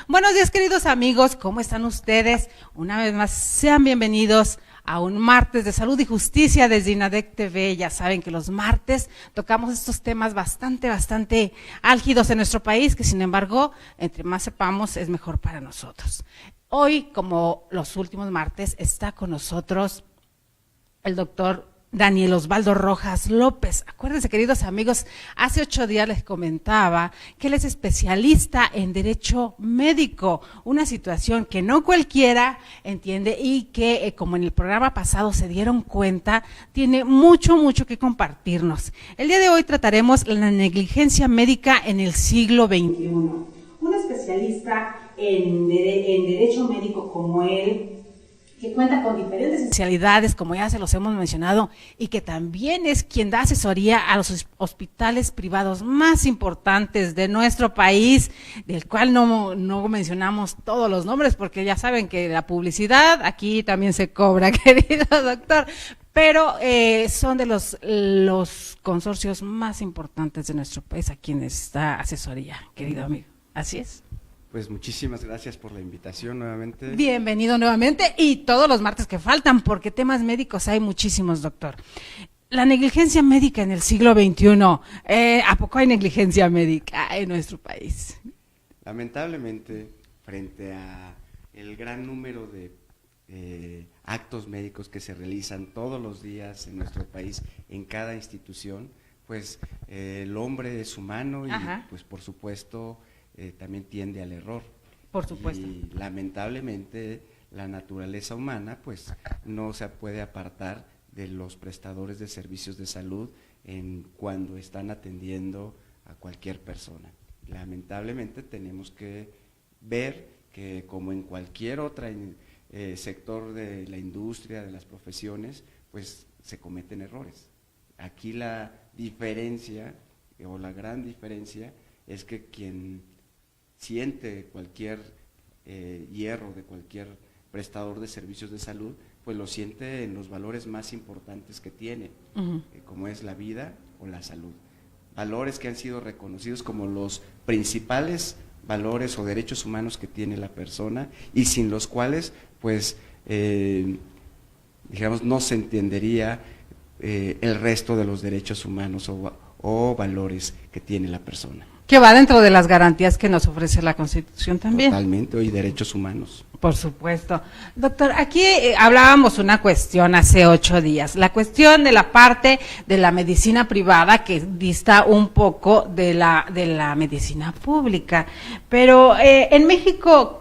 Buenos días, queridos amigos, ¿cómo están ustedes? Una vez más, sean bienvenidos a un martes de salud y justicia desde INADEC TV. Ya saben que los martes tocamos estos temas bastante álgidos en nuestro país, que sin embargo, entre más sepamos, es mejor para nosotros. Hoy, como los últimos martes, está con nosotros el doctor Daniel Osvaldo Rojas López. Acuérdense, queridos amigos, hace 8 días les comentaba que él es especialista en derecho médico, una situación que no cualquiera entiende y que, como en el programa pasado se dieron cuenta, tiene mucho que compartirnos. El día de hoy trataremos la negligencia médica en el siglo XXI. Un especialista en derecho médico como él, que cuenta con diferentes especialidades, como ya se los hemos mencionado, y que también es quien da asesoría a los hospitales privados más importantes de nuestro país, del cual no mencionamos todos los nombres, porque ya saben que la publicidad aquí también se cobra, querido doctor, pero son de los consorcios más importantes de nuestro país a quienes da asesoría, querido amigo. Así es. Pues muchísimas gracias por la invitación nuevamente. Bienvenido nuevamente y todos los martes que faltan, porque temas médicos hay muchísimos, doctor. La negligencia médica en el siglo XXI, ¿a poco hay negligencia médica en nuestro país? Lamentablemente, frente a el gran número de actos médicos que se realizan todos los días en nuestro país, en cada institución, pues el hombre es humano y pues por supuesto también tiende al error. Por supuesto. Y lamentablemente la naturaleza humana pues no se puede apartar de los prestadores de servicios de salud cuando están atendiendo a cualquier persona. Lamentablemente tenemos que ver que, como en cualquier otro sector de la industria, de las profesiones, pues se cometen errores. Aquí la diferencia o la gran diferencia es que quien siente cualquier hierro de cualquier prestador de servicios de salud, pues lo siente en los valores más importantes que tiene, como es la vida o la salud. Valores que han sido reconocidos como los principales valores o derechos humanos que tiene la persona y sin los cuales, pues, digamos, no se entendería el resto de los derechos humanos o valores que tiene la persona. Que va dentro de las garantías que nos ofrece la Constitución también. Totalmente, y derechos humanos. Por supuesto. Doctor, aquí hablábamos una cuestión hace 8 días, la cuestión de la parte de la medicina privada que dista un poco de la medicina pública, pero en México,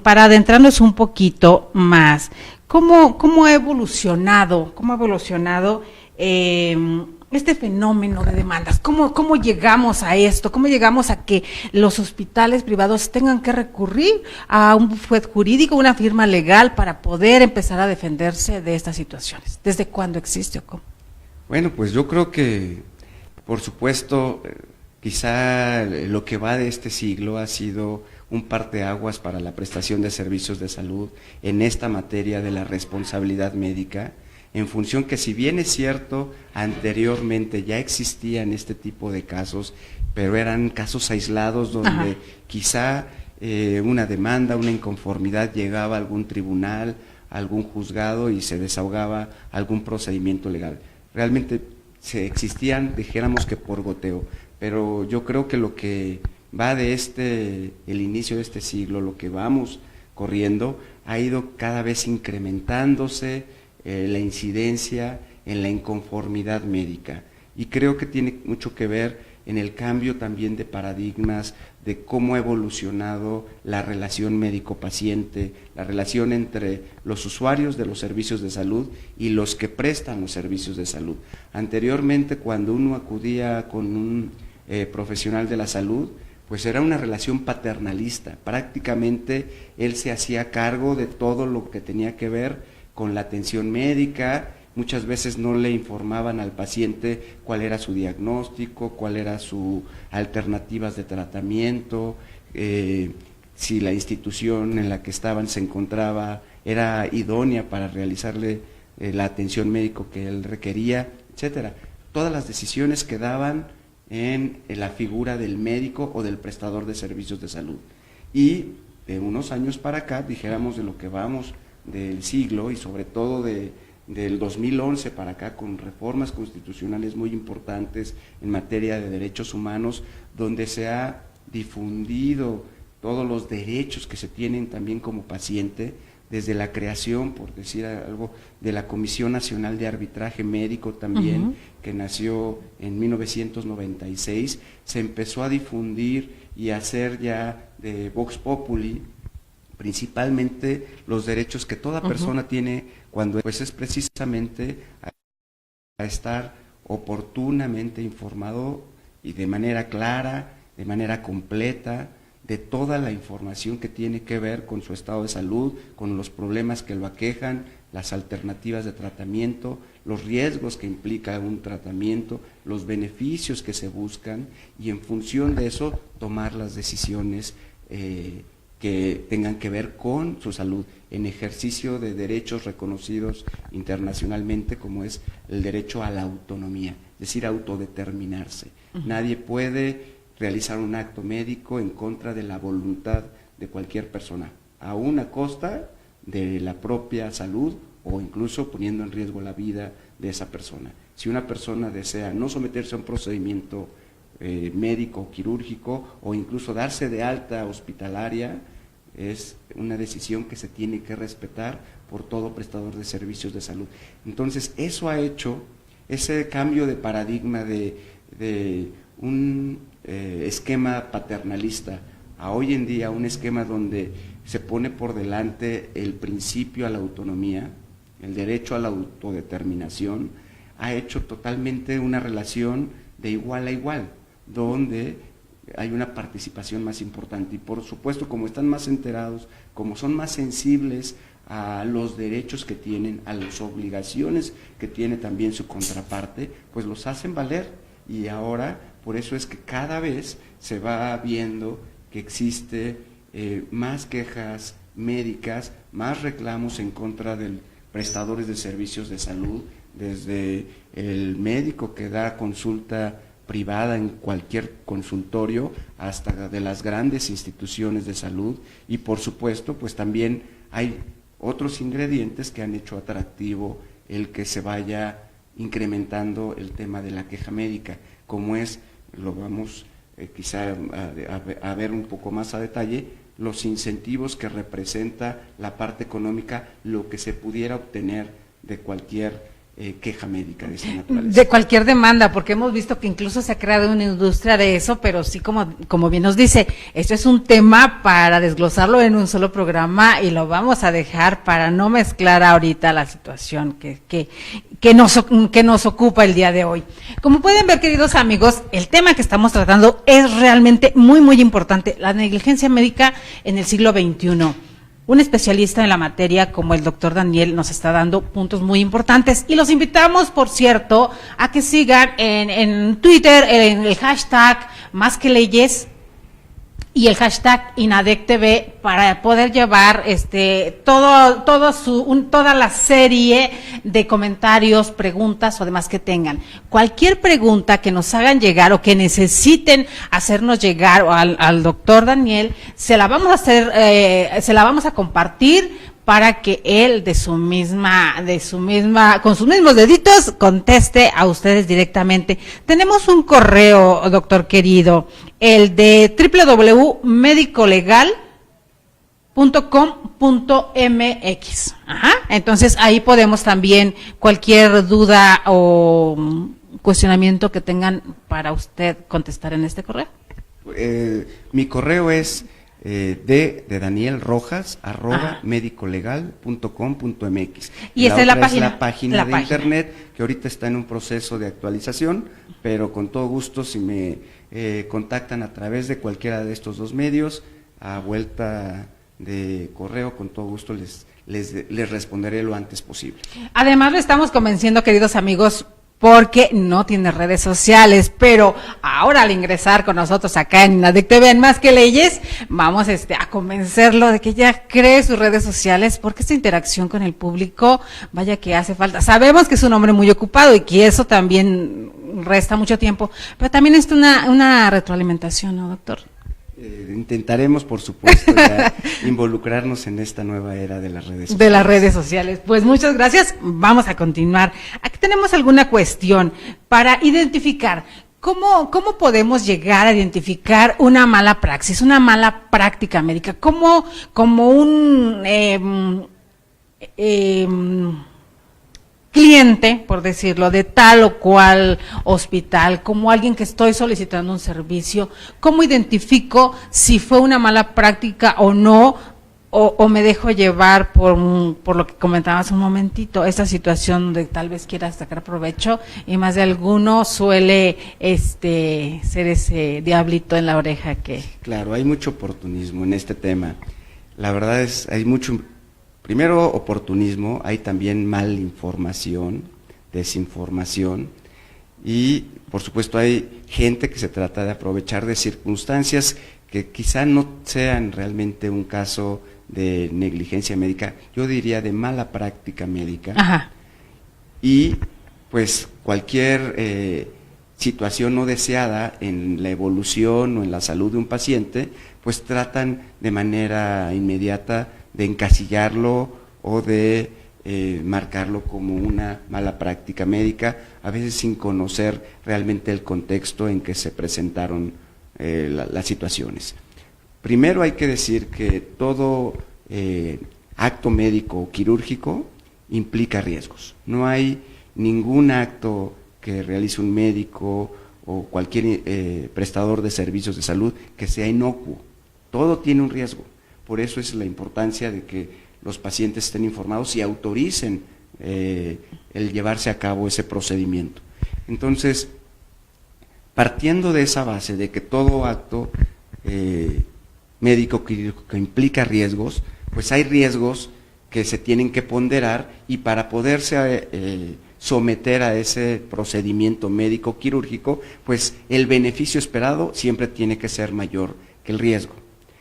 para adentrarnos un poquito más, ¿cómo ha evolucionado este fenómeno de demandas? ¿Cómo llegamos a esto? ¿Cómo llegamos a que los hospitales privados tengan que recurrir a un bufete jurídico, una firma legal para poder empezar a defenderse de estas situaciones? ¿Desde cuándo existe o cómo? Bueno, pues yo creo que, por supuesto, quizá lo que va de este siglo ha sido un parteaguas para la prestación de servicios de salud en esta materia de la responsabilidad médica, en función que, si bien es cierto, anteriormente ya existían este tipo de casos, pero eran casos aislados donde quizá una demanda, una inconformidad llegaba a algún tribunal, a algún juzgado y se desahogaba algún procedimiento legal. Realmente existían, dijéramos que por goteo, pero yo creo que lo que va de el inicio de este siglo, lo que vamos corriendo, ha ido cada vez incrementándose la incidencia en la inconformidad médica, y creo que tiene mucho que ver en el cambio también de paradigmas, de cómo ha evolucionado la relación médico-paciente, la relación entre los usuarios de los servicios de salud y los que prestan los servicios de salud. Anteriormente, cuando uno acudía con un profesional de la salud, pues era una relación paternalista, prácticamente él se hacía cargo de todo lo que tenía que ver con la atención médica. Muchas veces no le informaban al paciente cuál era su diagnóstico, cuál era sus alternativas de tratamiento, si la institución en la que estaban se encontraba era idónea para realizarle la atención médica que él requería, etcétera. Todas las decisiones quedaban en la figura del médico o del prestador de servicios de salud. Y de unos años para acá, dijéramos de lo que vamos del siglo y sobre todo del 2011 para acá, con reformas constitucionales muy importantes en materia de derechos humanos, donde se ha difundido todos los derechos que se tienen también como paciente, desde la creación, por decir algo, de la Comisión Nacional de Arbitraje Médico también, que nació en 1996, se empezó a difundir y a hacer ya de Vox Populi, principalmente los derechos que toda persona tiene cuando pues es precisamente a estar oportunamente informado y de manera clara, de manera completa, de toda la información que tiene que ver con su estado de salud, con los problemas que lo aquejan, las alternativas de tratamiento, los riesgos que implica un tratamiento, los beneficios que se buscan, y en función de eso tomar las decisiones que tengan que ver con su salud, en ejercicio de derechos reconocidos internacionalmente, como es el derecho a la autonomía, es decir, autodeterminarse. Nadie puede realizar un acto médico en contra de la voluntad de cualquier persona, aún a costa de la propia salud o incluso poniendo en riesgo la vida de esa persona. Si una persona desea no someterse a un procedimiento médico o quirúrgico o incluso darse de alta hospitalaria, es una decisión que se tiene que respetar por todo prestador de servicios de salud. Entonces, eso ha hecho ese cambio de paradigma de un esquema paternalista a hoy en día un esquema donde se pone por delante el principio a la autonomía, el derecho a la autodeterminación, ha hecho totalmente una relación de igual a igual, donde hay una participación más importante y por supuesto como están más enterados, como son más sensibles a los derechos que tienen, a las obligaciones que tiene también su contraparte, pues los hacen valer y ahora por eso es que cada vez se va viendo que existe más quejas médicas, más reclamos en contra de prestadores de servicios de salud, desde el médico que da consulta privada en cualquier consultorio hasta de las grandes instituciones de salud y por supuesto pues también hay otros ingredientes que han hecho atractivo el que se vaya incrementando el tema de la queja médica, como es, lo vamos quizá a ver un poco más a detalle, los incentivos que representa la parte económica, lo que se pudiera obtener de cualquier queja médica de esa naturaleza. De cualquier demanda, porque hemos visto que incluso se ha creado una industria de eso, pero sí, como bien nos dice, esto es un tema para desglosarlo en un solo programa y lo vamos a dejar para no mezclar ahorita la situación que nos ocupa el día de hoy. Como pueden ver, queridos amigos, el tema que estamos tratando es realmente muy, muy importante, la negligencia médica en el siglo XXI. Un especialista en la materia como el doctor Daniel nos está dando puntos muy importantes y los invitamos, por cierto, a que sigan en Twitter, en el hashtag Más que Leyes y el hashtag INADECTV para poder llevar toda la serie de comentarios, preguntas o demás que tengan. Cualquier pregunta que nos hagan llegar o que necesiten hacernos llegar al doctor Daniel, se la vamos a compartir para que él con sus mismos deditos conteste a ustedes directamente. Tenemos un correo, doctor querido, el de www.medicolegal.com.mx. Entonces ahí podemos también cualquier duda o cuestionamiento que tengan para usted contestar en este correo. Mi correo es de Daniel Rojas @medicolegal.com.mx. Y esta es la página. Es la página de internet que ahorita está en un proceso de actualización, pero con todo gusto si me contactan a través de cualquiera de estos dos medios, a vuelta de correo, con todo gusto les responderé lo antes posible. Además lo estamos convenciendo, queridos amigos, porque no tiene redes sociales, pero ahora al ingresar con nosotros acá en INADECTV en Más que Leyes, vamos a convencerlo de que ya cree sus redes sociales, porque esta interacción con el público, vaya que hace falta. Sabemos que es un hombre muy ocupado y que eso también resta mucho tiempo, pero también es una retroalimentación, ¿no, doctor? Intentaremos, por supuesto, involucrarnos en esta nueva era de las redes sociales. De las redes sociales. Pues muchas gracias. Vamos a continuar. Aquí tenemos alguna cuestión para identificar. ¿Cómo podemos llegar a identificar una mala praxis, una mala práctica médica? Como un cliente, por decirlo, de tal o cual hospital, como alguien que estoy solicitando un servicio, ¿cómo identifico si fue una mala práctica o no? O me dejo llevar por lo que comentabas un momentito, esta situación donde tal vez quieras sacar provecho y más de alguno suele ser ese diablito en la oreja que... Claro, hay mucho oportunismo en este tema. La verdad es, hay mucho, primero oportunismo, hay también malinformación, desinformación y por supuesto hay gente que se trata de aprovechar de circunstancias que quizá no sean realmente un caso de negligencia médica, yo diría de mala práctica médica. Ajá. Y pues cualquier situación no deseada en la evolución o en la salud de un paciente, pues tratan de manera inmediata de encasillarlo o de marcarlo como una mala práctica médica, a veces sin conocer realmente el contexto en que se presentaron las situaciones. Primero hay que decir que todo acto médico o quirúrgico implica riesgos. No hay ningún acto que realice un médico o cualquier prestador de servicios de salud que sea inocuo. Todo tiene un riesgo. Por eso es la importancia de que los pacientes estén informados y autoricen el llevarse a cabo ese procedimiento. Entonces, partiendo de esa base de que todo acto médico que implica riesgos, pues hay riesgos que se tienen que ponderar y para poderse someter a ese procedimiento médico quirúrgico, pues el beneficio esperado siempre tiene que ser mayor que el riesgo.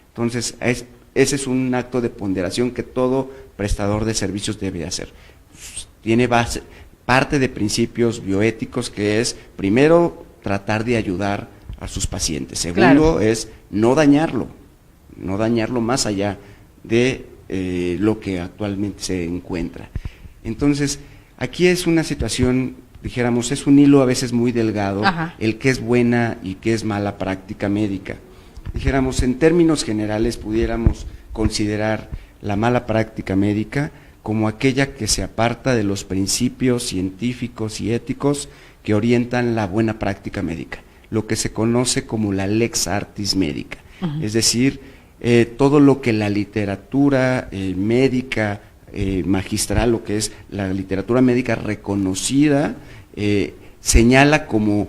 Entonces, ese es un acto de ponderación que todo prestador de servicios debe hacer. Tiene parte de principios bioéticos que es, primero, tratar de ayudar a sus pacientes. Segundo, es no dañarlo más allá de lo que actualmente se encuentra. Entonces, aquí es una situación, dijéramos, es un hilo a veces muy delgado, Ajá. el que es buena y que es mala práctica médica. Dijéramos, en términos generales, pudiéramos considerar la mala práctica médica como aquella que se aparta de los principios científicos y éticos que orientan la buena práctica médica, lo que se conoce como la lex artis médica. Uh-huh. Es decir, todo lo que la literatura médica magistral, lo que es la literatura médica reconocida, señala como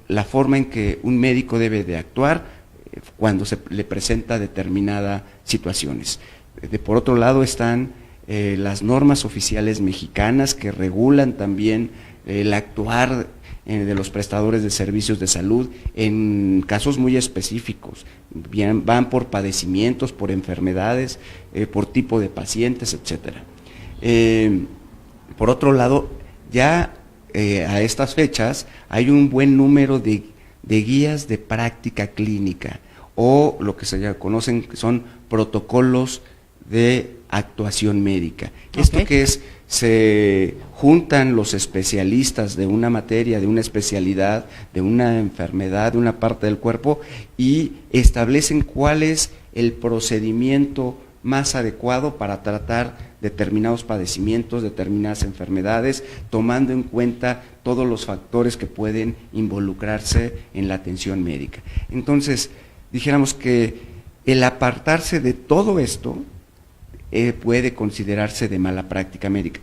la forma en que un médico debe de actuar cuando se le presenta determinadas situaciones. Por otro lado están las normas oficiales mexicanas que regulan también el actuar de los prestadores de servicios de salud en casos muy específicos. Van por padecimientos, por enfermedades, por tipo de pacientes, etcétera. Por otro lado, ya a estas fechas hay un buen número de guías de práctica clínica o lo que se ya conocen que son protocolos de actuación médica. Okay. Esto que es, se juntan los especialistas de una materia, de una especialidad, de una enfermedad, de una parte del cuerpo y establecen cuál es el procedimiento más adecuado para tratar determinados padecimientos, determinadas enfermedades, tomando en cuenta todos los factores que pueden involucrarse en la atención médica. Entonces, dijéramos que el apartarse de todo esto puede considerarse de mala práctica médica,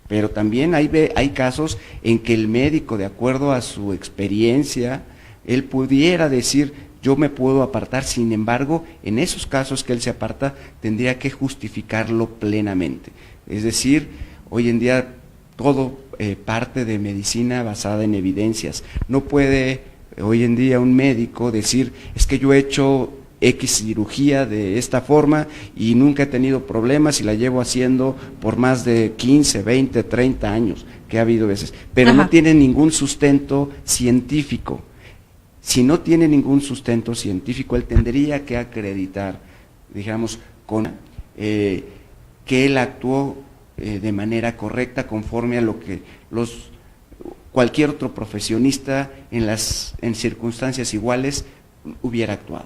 pero también hay casos en que el médico, de acuerdo a su experiencia, él pudiera decir, yo me puedo apartar, sin embargo, en esos casos que él se aparta, tendría que justificarlo plenamente. Es decir, hoy en día todo parte de medicina basada en evidencias. No puede hoy en día un médico decir, es que yo he hecho X cirugía de esta forma y nunca he tenido problemas y la llevo haciendo por más de 15, 20, 30 años, que ha habido veces, pero Ajá. no tiene ningún sustento científico. Si no tiene ningún sustento científico, él tendría que acreditar, digamos, con que él actuó de manera correcta conforme a lo que cualquier otro profesionista en circunstancias iguales hubiera actuado.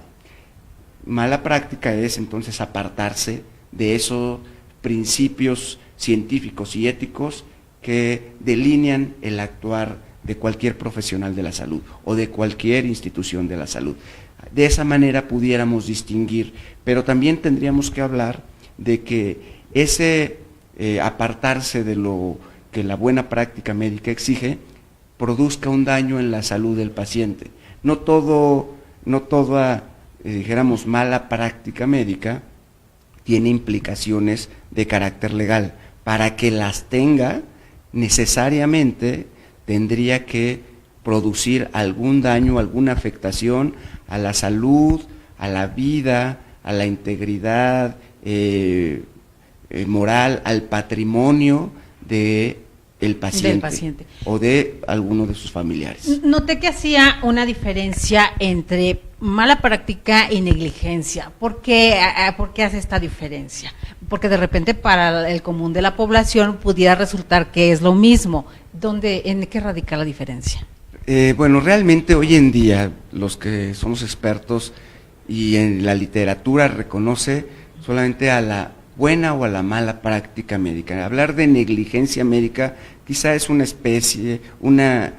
Mala práctica es entonces apartarse de esos principios científicos y éticos que delinean el actuar de cualquier profesional de la salud o de cualquier institución de la salud. De esa manera pudiéramos distinguir, pero también tendríamos que hablar de que ese apartarse de lo que la buena práctica médica exige produzca un daño en la salud del paciente. No toda, dijéramos, mala práctica médica tiene implicaciones de carácter legal. Para que las tenga, necesariamente tendría que producir algún daño, alguna afectación a la salud, a la vida, a la integridad moral, al patrimonio del paciente o de alguno de sus familiares. Noté que hacía una diferencia entre mala práctica y negligencia. ¿Por qué hace esta diferencia? Porque de repente para el común de la población pudiera resultar que es lo mismo. ¿En qué radica la diferencia? Bueno, realmente hoy en día los que somos expertos y en la literatura reconoce solamente a la buena o a la mala práctica médica. Hablar de negligencia médica quizá es una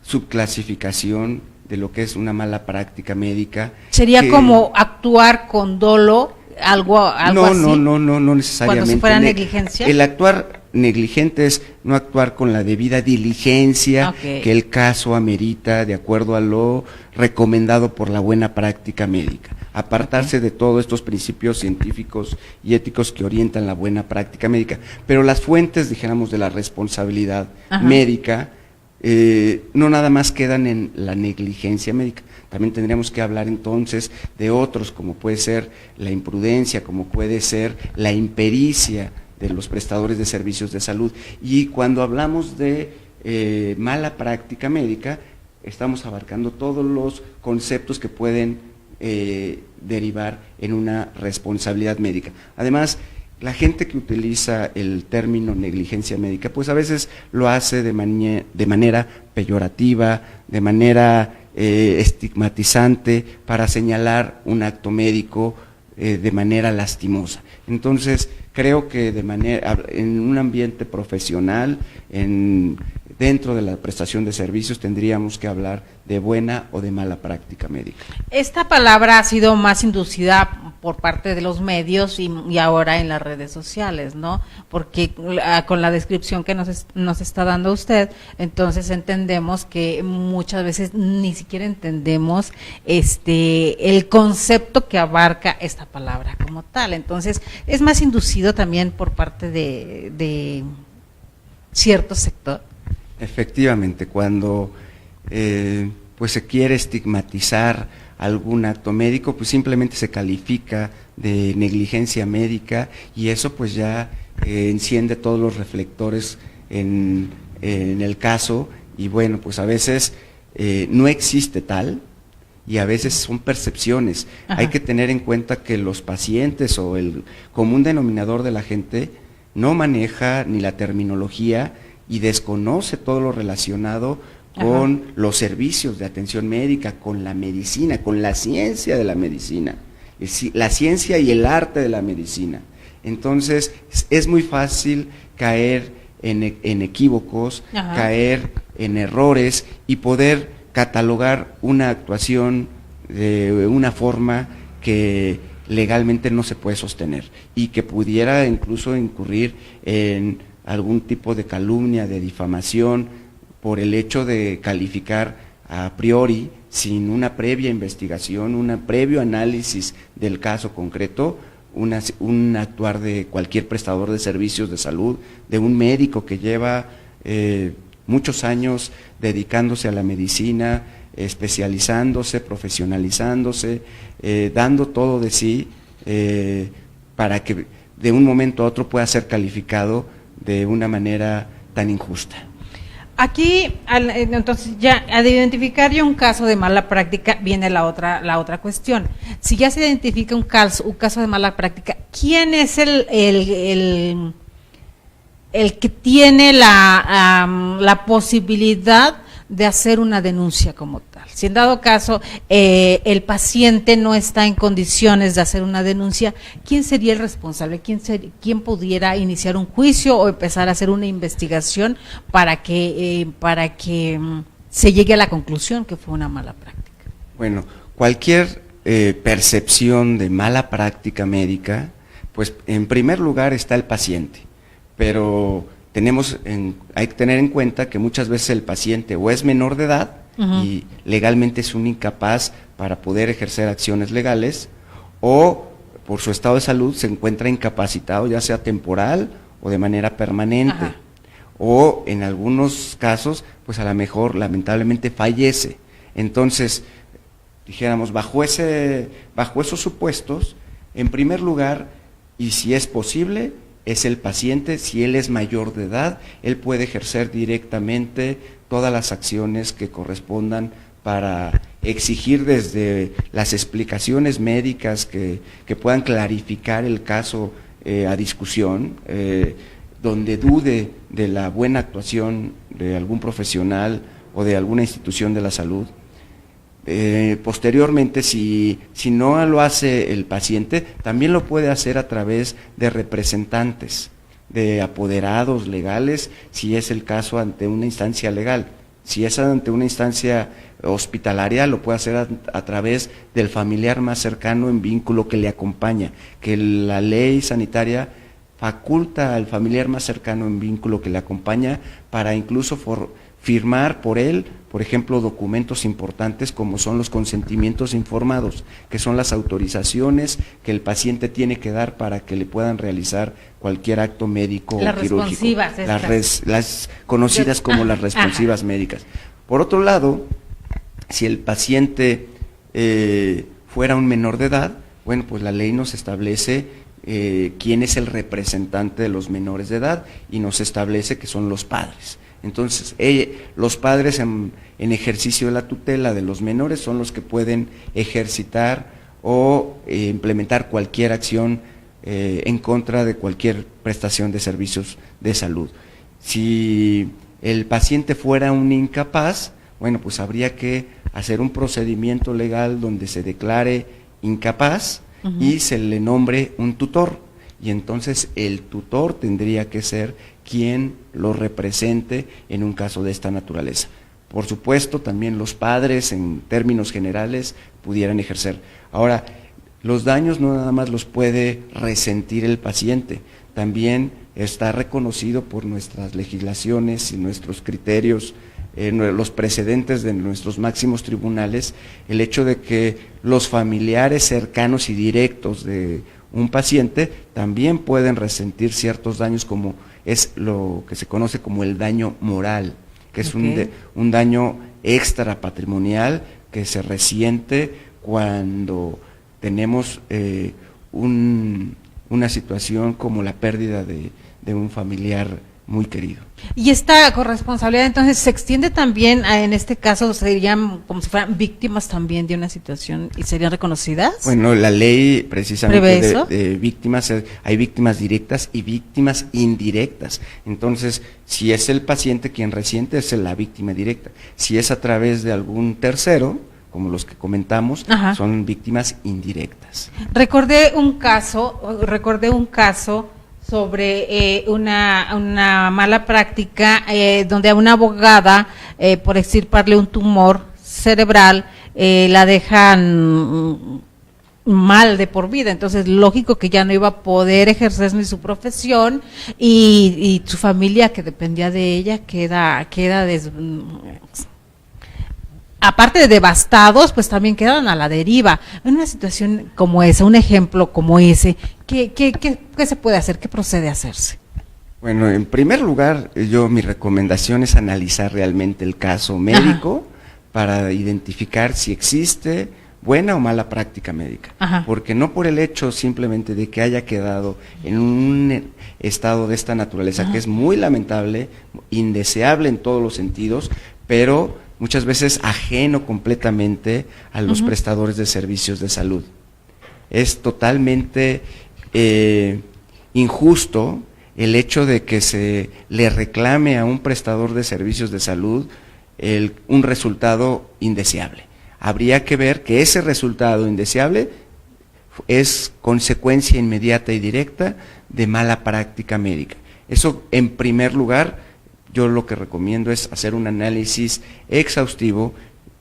subclasificación de lo que es una mala práctica médica. ¿Sería como actuar con dolo, algo así? No necesariamente. ¿Cuando si fuera negligencia? El actuar negligente es no actuar con la debida diligencia que el caso amerita de acuerdo a lo recomendado por la buena práctica médica. Apartarse de todos estos principios científicos y éticos que orientan la buena práctica médica. Pero las fuentes, dijéramos, de la responsabilidad médica no nada más quedan en la negligencia médica. También tendríamos que hablar entonces de otros, como puede ser la imprudencia, como puede ser la impericia de los prestadores de servicios de salud. Y cuando hablamos de mala práctica médica, estamos abarcando todos los conceptos que pueden derivar en una responsabilidad médica. Además, la gente que utiliza el término negligencia médica, pues a veces lo hace de manera peyorativa, de manera estigmatizante, para señalar un acto médico de manera lastimosa. Entonces, creo que en un ambiente profesional, dentro de la prestación de servicios, tendríamos que hablar de buena o de mala práctica médica. Esta palabra ha sido más inducida por parte de los medios y ahora en las redes sociales, ¿no? Porque con la descripción que nos está dando usted, entonces entendemos que muchas veces ni siquiera entendemos el concepto que abarca esta palabra como tal. Entonces, es más inducido también por parte de cierto sector. Efectivamente, cuando pues se quiere estigmatizar algún acto médico, pues simplemente se califica de negligencia médica y eso pues ya enciende todos los reflectores en el caso y bueno, pues a veces no existe tal y a veces son percepciones. Hay que tener en cuenta que los pacientes o el común denominador de la gente no maneja ni la terminología y desconoce todo lo relacionado con los servicios de atención médica, con la medicina, con la ciencia de la medicina, la ciencia y el arte de la medicina. Entonces, es muy fácil caer en equívocos, caer en errores y poder catalogar una actuación de una forma que legalmente no se puede sostener y que pudiera incluso incurrir en algún tipo de calumnia, de difamación, por el hecho de calificar a priori, sin una previa investigación, un previo análisis del caso concreto, un actuar de cualquier prestador de servicios de salud, de un médico que lleva muchos años dedicándose a la medicina, especializándose, profesionalizándose, dando todo de sí para que de un momento a otro pueda ser calificado de una manera tan injusta. Aquí, entonces, ya al identificar ya un caso de mala práctica, viene la otra cuestión. Si ya se identifica un caso de mala práctica, ¿quién es el que tiene la posibilidad de hacer una denuncia como tal? Si en dado caso el paciente no está en condiciones de hacer una denuncia, ¿quién sería el responsable? ¿Quién pudiera iniciar un juicio o empezar a hacer una investigación para que se llegue a la conclusión que fue una mala práctica? Bueno, cualquier percepción de mala práctica médica, pues en primer lugar está el paciente, pero hay que tener en cuenta que muchas veces el paciente o es menor de edad y legalmente es un incapaz para poder ejercer acciones legales, o por su estado de salud se encuentra incapacitado, ya sea temporal o de manera permanente, o en algunos casos, pues a lo mejor lamentablemente fallece. Entonces, dijéramos, bajo esos supuestos, en primer lugar, y si es posible, es el paciente. Si él es mayor de edad, él puede ejercer directamente todas las acciones que correspondan para exigir desde las explicaciones médicas que puedan clarificar el caso a discusión, donde dude de la buena actuación de algún profesional o de alguna institución de la salud. Posteriormente, si no lo hace el paciente, también lo puede hacer a través de representantes, de apoderados legales, si es el caso ante una instancia legal. Si es ante una instancia hospitalaria, lo puede hacer a través del familiar más cercano en vínculo que le acompaña, que la ley sanitaria faculta al familiar más cercano en vínculo que le acompaña para incluso firmar por él, por ejemplo, documentos importantes como son los consentimientos informados, que son las autorizaciones que el paciente tiene que dar para que le puedan realizar cualquier acto médico o quirúrgico. Las conocidas como las responsivas médicas. Por otro lado, si el paciente fuera un menor de edad, bueno, pues la ley nos establece quién es el representante de los menores de edad y nos establece que son los padres. Entonces, los padres en ejercicio de la tutela de los menores son los que pueden ejercitar o implementar cualquier acción en contra de cualquier prestación de servicios de salud. Si el paciente fuera un incapaz, bueno, pues habría que hacer un procedimiento legal donde se declare incapaz y se le nombre un tutor. Y entonces el tutor tendría que ser quien lo represente en un caso de esta naturaleza. Por supuesto, también los padres, en términos generales, pudieran ejercer. Ahora, los daños no nada más los puede resentir el paciente, también está reconocido por nuestras legislaciones y nuestros criterios, los precedentes de nuestros máximos tribunales, el hecho de que los familiares cercanos y directos de un paciente también pueden resentir ciertos daños, como es lo que se conoce como el daño moral, que es un daño extra patrimonial que se resiente cuando tenemos una situación como la pérdida de un familiar muy querido. Y esta corresponsabilidad entonces se extiende también en este caso, serían como si fueran víctimas también de una situación y serían reconocidas. Bueno, la ley precisamente de víctimas, hay víctimas directas y víctimas indirectas. Entonces, si es el paciente quien resiente, es la víctima directa. Si es a través de algún tercero, como los que comentamos, son víctimas indirectas. Recordé un caso sobre una mala práctica donde a una abogada, por extirparle un tumor cerebral, la dejan mal de por vida. Entonces, lógico que ya no iba a poder ejercer ni su profesión y su familia, que dependía de ella, queda aparte de devastados, pues también quedan a la deriva. En una situación como esa, un ejemplo como ese, ¿qué se puede hacer? ¿Qué procede a hacerse? Bueno, en primer lugar, mi recomendación es analizar realmente el caso médico para identificar si existe buena o mala práctica médica. Ajá. Porque no por el hecho simplemente de que haya quedado en un estado de esta naturaleza, Ajá, que es muy lamentable, indeseable en todos los sentidos, pero muchas veces ajeno completamente a los prestadores de servicios de salud. Es totalmente injusto el hecho de que se le reclame a un prestador de servicios de salud un resultado indeseable. Habría que ver que ese resultado indeseable es consecuencia inmediata y directa de mala práctica médica. Eso, en primer lugar, yo lo que recomiendo es hacer un análisis exhaustivo,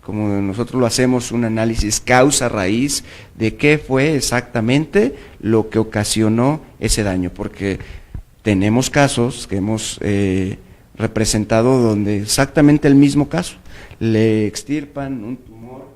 como nosotros lo hacemos, un análisis causa-raíz de qué fue exactamente lo que ocasionó ese daño, porque tenemos casos que hemos representado donde exactamente el mismo caso, le extirpan un tumor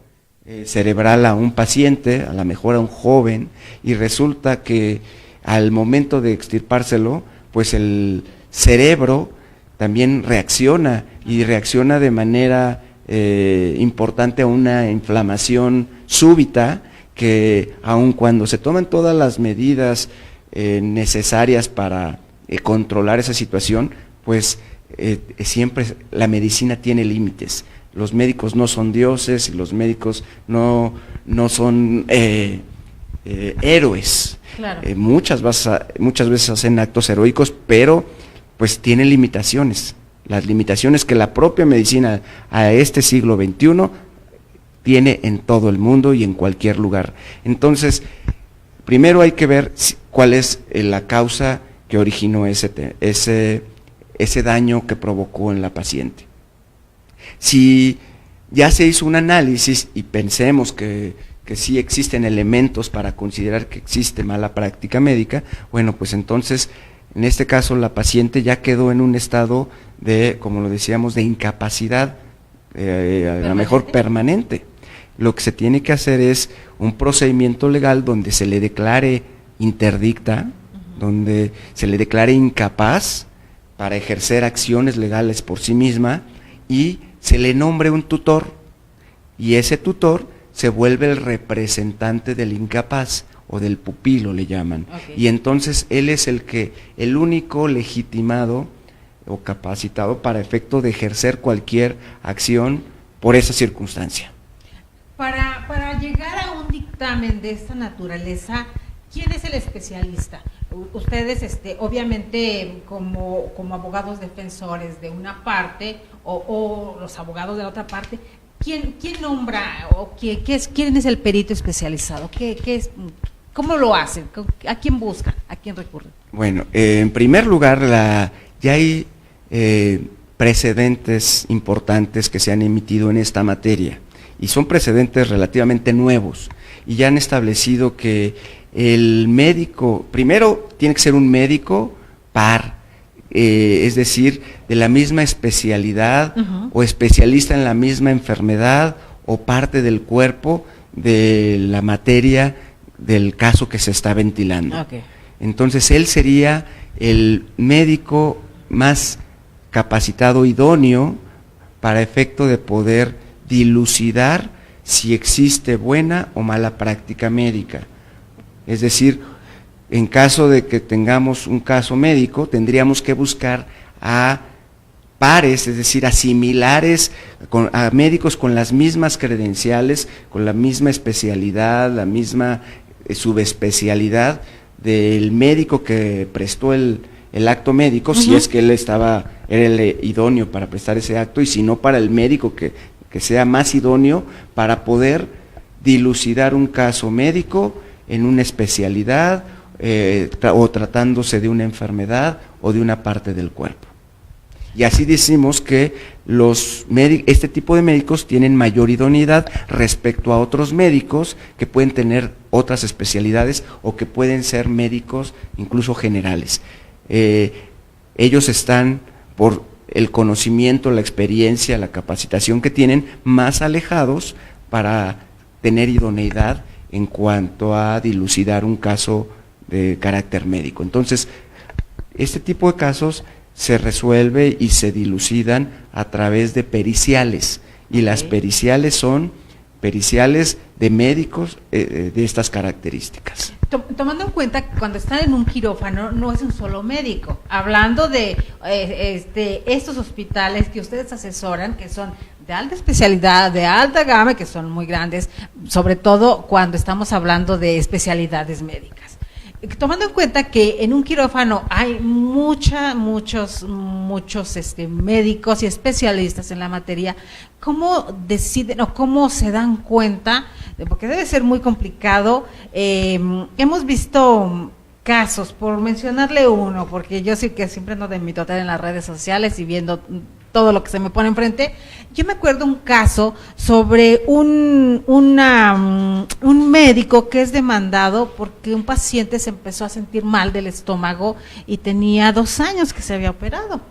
cerebral a un paciente, a lo mejor a un joven, y resulta que al momento de extirpárselo, pues el cerebro también reacciona, y reacciona de manera importante a una inflamación súbita, que aun cuando se toman todas las medidas necesarias para controlar esa situación, pues siempre la medicina tiene límites. Los médicos no son dioses y los médicos no son héroes. claro. Muchas veces hacen actos heroicos, pero pues tienen limitaciones. Las limitaciones que la propia medicina a este siglo XXI tiene en todo el mundo y en cualquier lugar. Entonces, primero hay que ver cuál es la causa que originó ese daño que provocó en la paciente. Si ya se hizo un análisis y pensemos que sí existen elementos para considerar que existe mala práctica médica, bueno, pues entonces, en este caso, la paciente ya quedó en un estado de, como lo decíamos, de incapacidad, a lo mejor permanente. Lo que se tiene que hacer es un procedimiento legal donde se le declare interdicta, donde se le declare incapaz para ejercer acciones legales por sí misma, y se le nombre un tutor, y ese tutor se vuelve el representante del incapaz, o del pupilo le llaman, y entonces él es el único legitimado o capacitado para efecto de ejercer cualquier acción por esa circunstancia. Para llegar a un dictamen de esta naturaleza, ¿quién es el especialista? Ustedes, obviamente, como abogados defensores de una parte o los abogados de la otra parte, ¿quién nombra o quién es el perito especializado? ¿Qué es? ¿Cómo lo hacen? ¿A quién buscan? ¿A quién recurren? Bueno, en primer lugar, ya hay precedentes importantes que se han emitido en esta materia, y son precedentes relativamente nuevos, y ya han establecido que el médico, primero tiene que ser un médico par, es decir, de la misma especialidad, o especialista en la misma enfermedad o parte del cuerpo de la materia del caso que se está ventilando. Okay. Entonces él sería el médico más capacitado, idóneo, para efecto de poder dilucidar si existe buena o mala práctica médica. Es decir, en caso de que tengamos un caso médico, tendríamos que buscar a pares, es decir, a similares, a médicos con las mismas credenciales, con la misma especialidad, la misma subespecialidad del médico que prestó el acto médico, si es que él era el idóneo para prestar ese acto, y si no, para el médico que sea más idóneo para poder dilucidar un caso médico en una especialidad, o tratándose de una enfermedad o de una parte del cuerpo. Y así decimos que este tipo de médicos tienen mayor idoneidad respecto a otros médicos que pueden tener otras especialidades o que pueden ser médicos incluso generales. Ellos están, por el conocimiento, la experiencia, la capacitación que tienen, más alejados para tener idoneidad en cuanto a dilucidar un caso de carácter médico. Entonces, este tipo de casos se resuelve y se dilucidan a través de periciales, y las periciales son periciales de médicos de estas características. Tomando en cuenta que cuando están en un quirófano no es un solo médico, hablando de estos hospitales que ustedes asesoran, que son de alta especialidad, de alta gama, que son muy grandes, sobre todo cuando estamos hablando de especialidades médicas. Tomando en cuenta que en un quirófano hay muchos médicos y especialistas en la materia, ¿cómo deciden o cómo se dan cuenta? Porque debe ser muy complicado. Hemos visto casos, por mencionarle uno, porque yo sí que siempre ando de mi total en las redes sociales y viendo todo lo que se me pone enfrente. Yo me acuerdo un caso sobre un médico que es demandado porque un paciente se empezó a sentir mal del estómago y tenía 2 años que se había operado.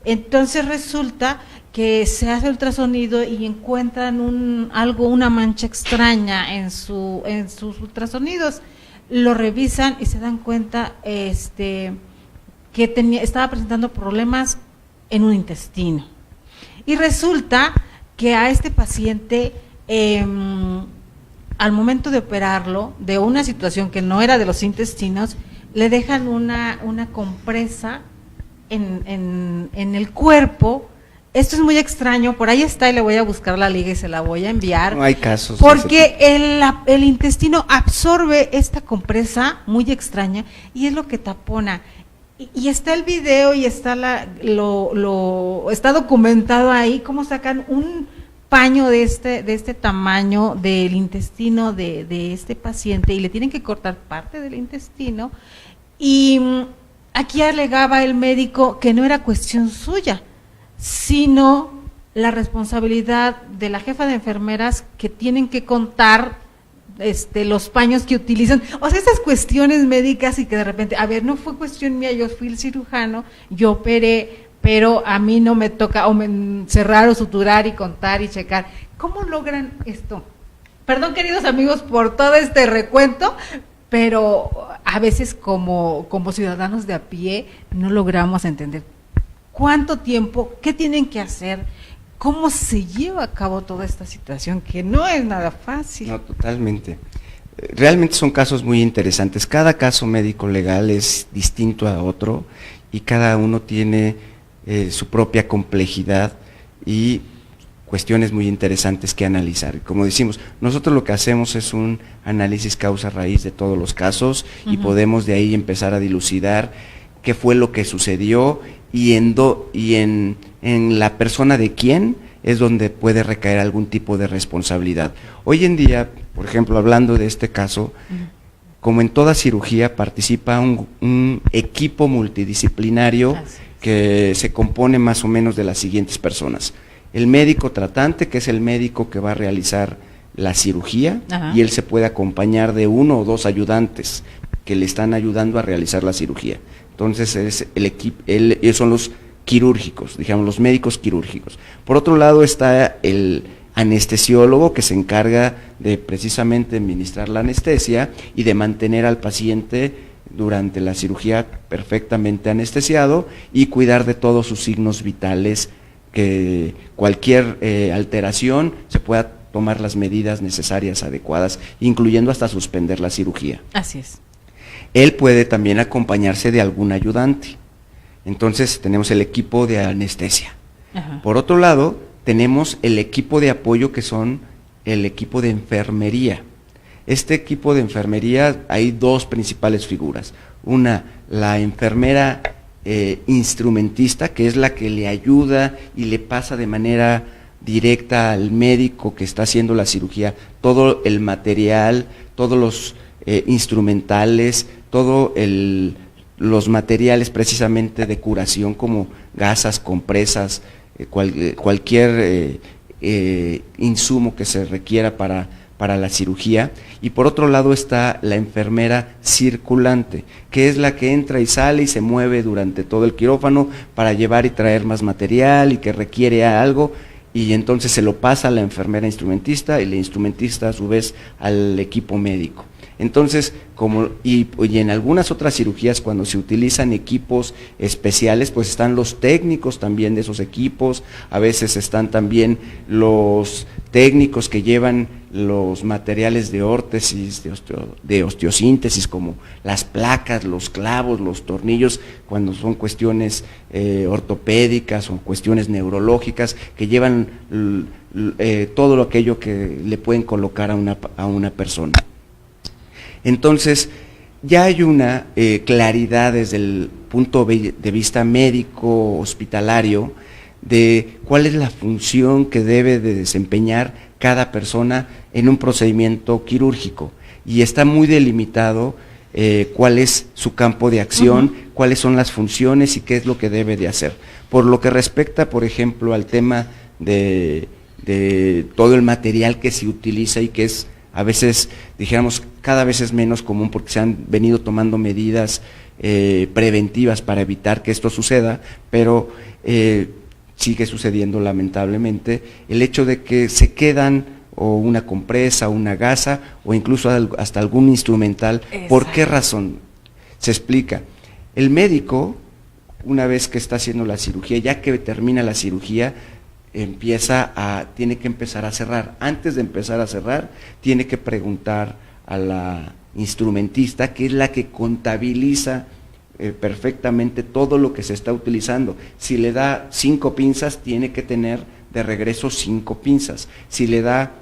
Entonces resulta que se hace ultrasonido y encuentran una mancha extraña en sus ultrasonidos. Lo revisan y se dan cuenta que estaba presentando problemas en un intestino. Y resulta que a este paciente, al momento de operarlo, de una situación que no era de los intestinos, le dejan una compresa en el cuerpo. Esto es muy extraño, por ahí está y le voy a buscar la liga y se la voy a enviar. No hay casos. Porque el intestino absorbe esta compresa muy extraña y es lo que tapona. Y está el video y está está documentado ahí cómo sacan un paño de este tamaño del intestino de este paciente y le tienen que cortar parte del intestino. Y aquí alegaba el médico que no era cuestión suya, sino la responsabilidad de la jefa de enfermeras, que tienen que contar los paños que utilizan, o sea, estas cuestiones médicas, y que de repente, a ver, no fue cuestión mía, yo fui el cirujano, yo operé, pero a mí no me toca o me cerrar o suturar y contar y checar. ¿Cómo logran esto? Perdón, queridos amigos, por todo este recuento, pero a veces como ciudadanos de a pie no logramos entender cuánto tiempo, qué tienen que hacer, cómo se lleva a cabo toda esta situación, que no es nada fácil. No, totalmente. Realmente son casos muy interesantes. Cada caso médico legal es distinto a otro y cada uno tiene su propia complejidad y cuestiones muy interesantes que analizar. Como decimos, nosotros lo que hacemos es un análisis causa-raíz de todos los casos y podemos de ahí empezar a dilucidar qué fue lo que sucedió y en la persona de quién es donde puede recaer algún tipo de responsabilidad. Hoy en día, por ejemplo, hablando de este caso, como en toda cirugía, participa un equipo multidisciplinario que se compone más o menos de las siguientes personas. El médico tratante, que es el médico que va a realizar la cirugía, y él se puede acompañar de 1 o 2 ayudantes que le están ayudando a realizar la cirugía. Entonces es el equipo, son los quirúrgicos, digamos, los médicos quirúrgicos. Por otro lado está el anestesiólogo, que se encarga de precisamente administrar la anestesia y de mantener al paciente durante la cirugía perfectamente anestesiado y cuidar de todos sus signos vitales, que cualquier alteración se pueda tomar las medidas necesarias, adecuadas, incluyendo hasta suspender la cirugía. Así es. Él puede también acompañarse de algún ayudante. Entonces tenemos el equipo de anestesia. Por otro lado, tenemos el equipo de apoyo, que son el equipo de enfermería. Este equipo de enfermería, hay 2 principales figuras. Una, la enfermera instrumentista, que es la que le ayuda y le pasa de manera directa al médico que está haciendo la cirugía todo el material, todos los instrumentales, todos los materiales precisamente de curación, como gasas, compresas, cualquier insumo que se requiera para la cirugía. Y por otro lado está la enfermera circulante, que es la que entra y sale y se mueve durante todo el quirófano para llevar y traer más material y que requiere algo, y entonces se lo pasa a la enfermera instrumentista y la instrumentista a su vez al equipo médico. Entonces, y en algunas otras cirugías, cuando se utilizan equipos especiales, pues están los técnicos también de esos equipos, a veces están también los técnicos que llevan los materiales de órtesis, de osteosíntesis, como las placas, los clavos, los tornillos, cuando son cuestiones ortopédicas o cuestiones neurológicas, que llevan todo aquello que le pueden colocar a una persona. Entonces, ya hay una claridad desde el punto de vista médico, hospitalario, de cuál es la función que debe de desempeñar cada persona en un procedimiento quirúrgico. Y está muy delimitado cuál es su campo de acción, cuáles son las funciones y qué es lo que debe de hacer. Por lo que respecta, por ejemplo, al tema de todo el material que se utiliza y que es, a veces, dijéramos, cada vez es menos común porque se han venido tomando medidas preventivas para evitar que esto suceda, pero sigue sucediendo lamentablemente el hecho de que se quedan o una compresa, una gasa o incluso hasta algún instrumental. Exacto. ¿Por qué razón? Se explica. El médico, una vez que está haciendo la cirugía, ya que termina la cirugía, tiene que empezar a cerrar. Antes de empezar a cerrar, tiene que preguntar a la instrumentista, que es la que contabiliza perfectamente todo lo que se está utilizando. Si le da 5 pinzas, tiene que tener de regreso 5 pinzas. Si le da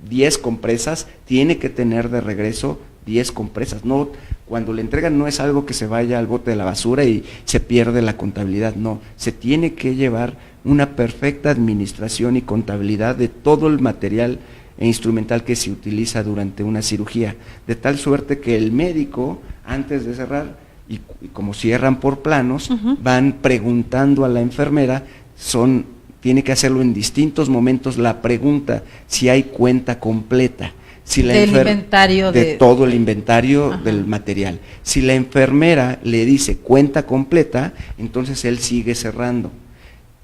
10 compresas, tiene que tener de regreso 10 compresas. No, cuando le entregan no es algo que se vaya al bote de la basura y se pierde la contabilidad, no, se tiene que llevar una perfecta administración y contabilidad de todo el material e instrumental que se utiliza durante una cirugía, de tal suerte que el médico, antes de cerrar, y como cierran por planos, van preguntando a la enfermera, tiene que hacerlo en distintos momentos, la pregunta, si hay cuenta completa, si la inventario de todo el inventario del material. Si la enfermera le dice cuenta completa, entonces él sigue cerrando.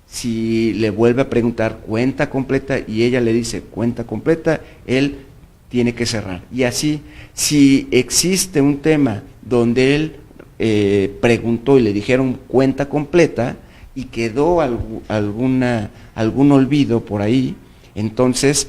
Si le vuelve a preguntar cuenta completa y ella le dice cuenta completa, él tiene que cerrar. Y así, si existe un tema donde él preguntó y le dijeron cuenta completa y quedó algún olvido por ahí, entonces,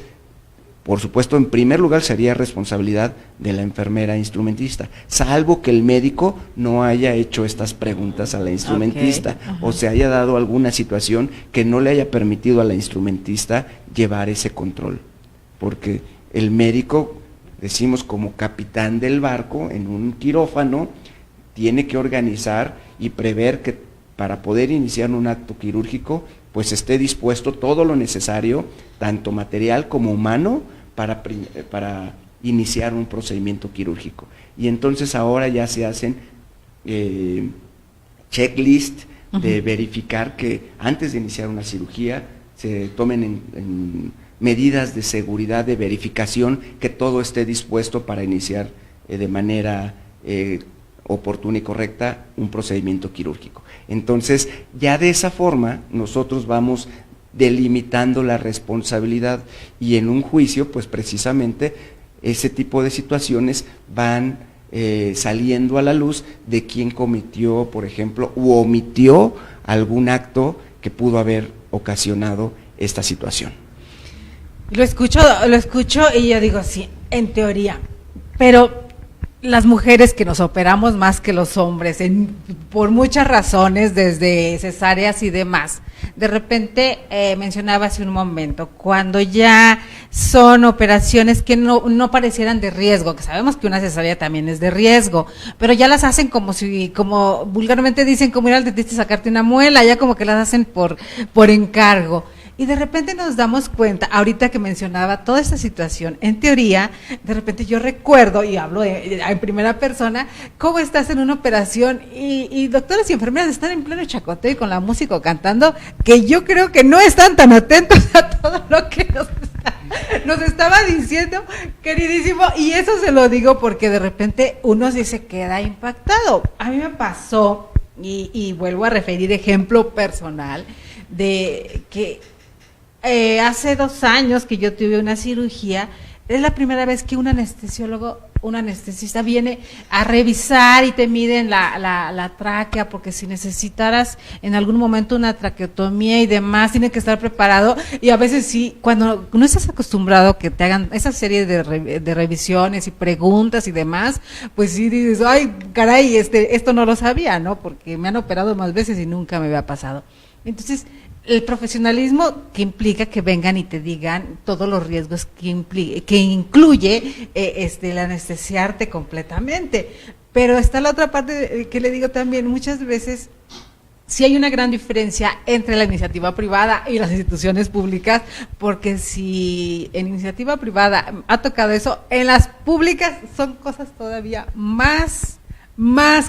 por supuesto, en primer lugar sería responsabilidad de la enfermera instrumentista, salvo que el médico no haya hecho estas preguntas a la instrumentista, o se haya dado alguna situación que no le haya permitido a la instrumentista llevar ese control, porque el médico, decimos como capitán del barco en un quirófano, tiene que organizar y prever que para poder iniciar un acto quirúrgico, pues esté dispuesto todo lo necesario, tanto material como humano, para iniciar un procedimiento quirúrgico. Y entonces ahora ya se hacen checklist de verificar que antes de iniciar una cirugía se tomen en medidas de seguridad, de verificación, que todo esté dispuesto para iniciar de manera oportuna y correcta un procedimiento quirúrgico. Entonces, ya de esa forma nosotros vamos delimitando la responsabilidad y en un juicio, pues precisamente ese tipo de situaciones van saliendo a la luz de quién cometió, por ejemplo, u omitió algún acto que pudo haber ocasionado esta situación. Lo escucho y yo digo, sí, en teoría, pero las mujeres que nos operamos más que los hombres, por muchas razones, desde cesáreas y demás, de repente, mencionaba hace un momento, cuando ya son operaciones que no parecieran de riesgo, que sabemos que una cesárea también es de riesgo, pero ya las hacen como vulgarmente dicen, como ir al dentista y sacarte una muela, ya como que las hacen por encargo. Y de repente nos damos cuenta, ahorita que mencionaba toda esta situación, en teoría, de repente yo recuerdo, y hablo en primera persona, cómo estás en una operación y doctores y enfermeras están en pleno chacoteo y con la música cantando, que yo creo que no están tan atentos a todo lo que nos estaba diciendo, queridísimo, y eso se lo digo porque de repente uno sí se queda impactado. A mí me pasó, y vuelvo a referir ejemplo personal, de que hace 2 años que yo tuve una cirugía, es la primera vez que un anestesiólogo un anestesista viene a revisar y te miden la tráquea, porque si necesitaras en algún momento una traqueotomía y demás, tiene que estar preparado, y a veces sí, cuando no estás acostumbrado a que te hagan esa serie de revisiones y preguntas y demás, pues sí dices, ay, caray, esto no lo sabía, ¿no? Porque me han operado más veces y nunca me había pasado. Entonces, el profesionalismo que implica que vengan y te digan todos los riesgos que incluye el anestesiarte completamente. Pero está la otra parte que le digo también, muchas veces sí hay una gran diferencia entre la iniciativa privada y las instituciones públicas, porque si en iniciativa privada ha tocado eso, en las públicas son cosas todavía más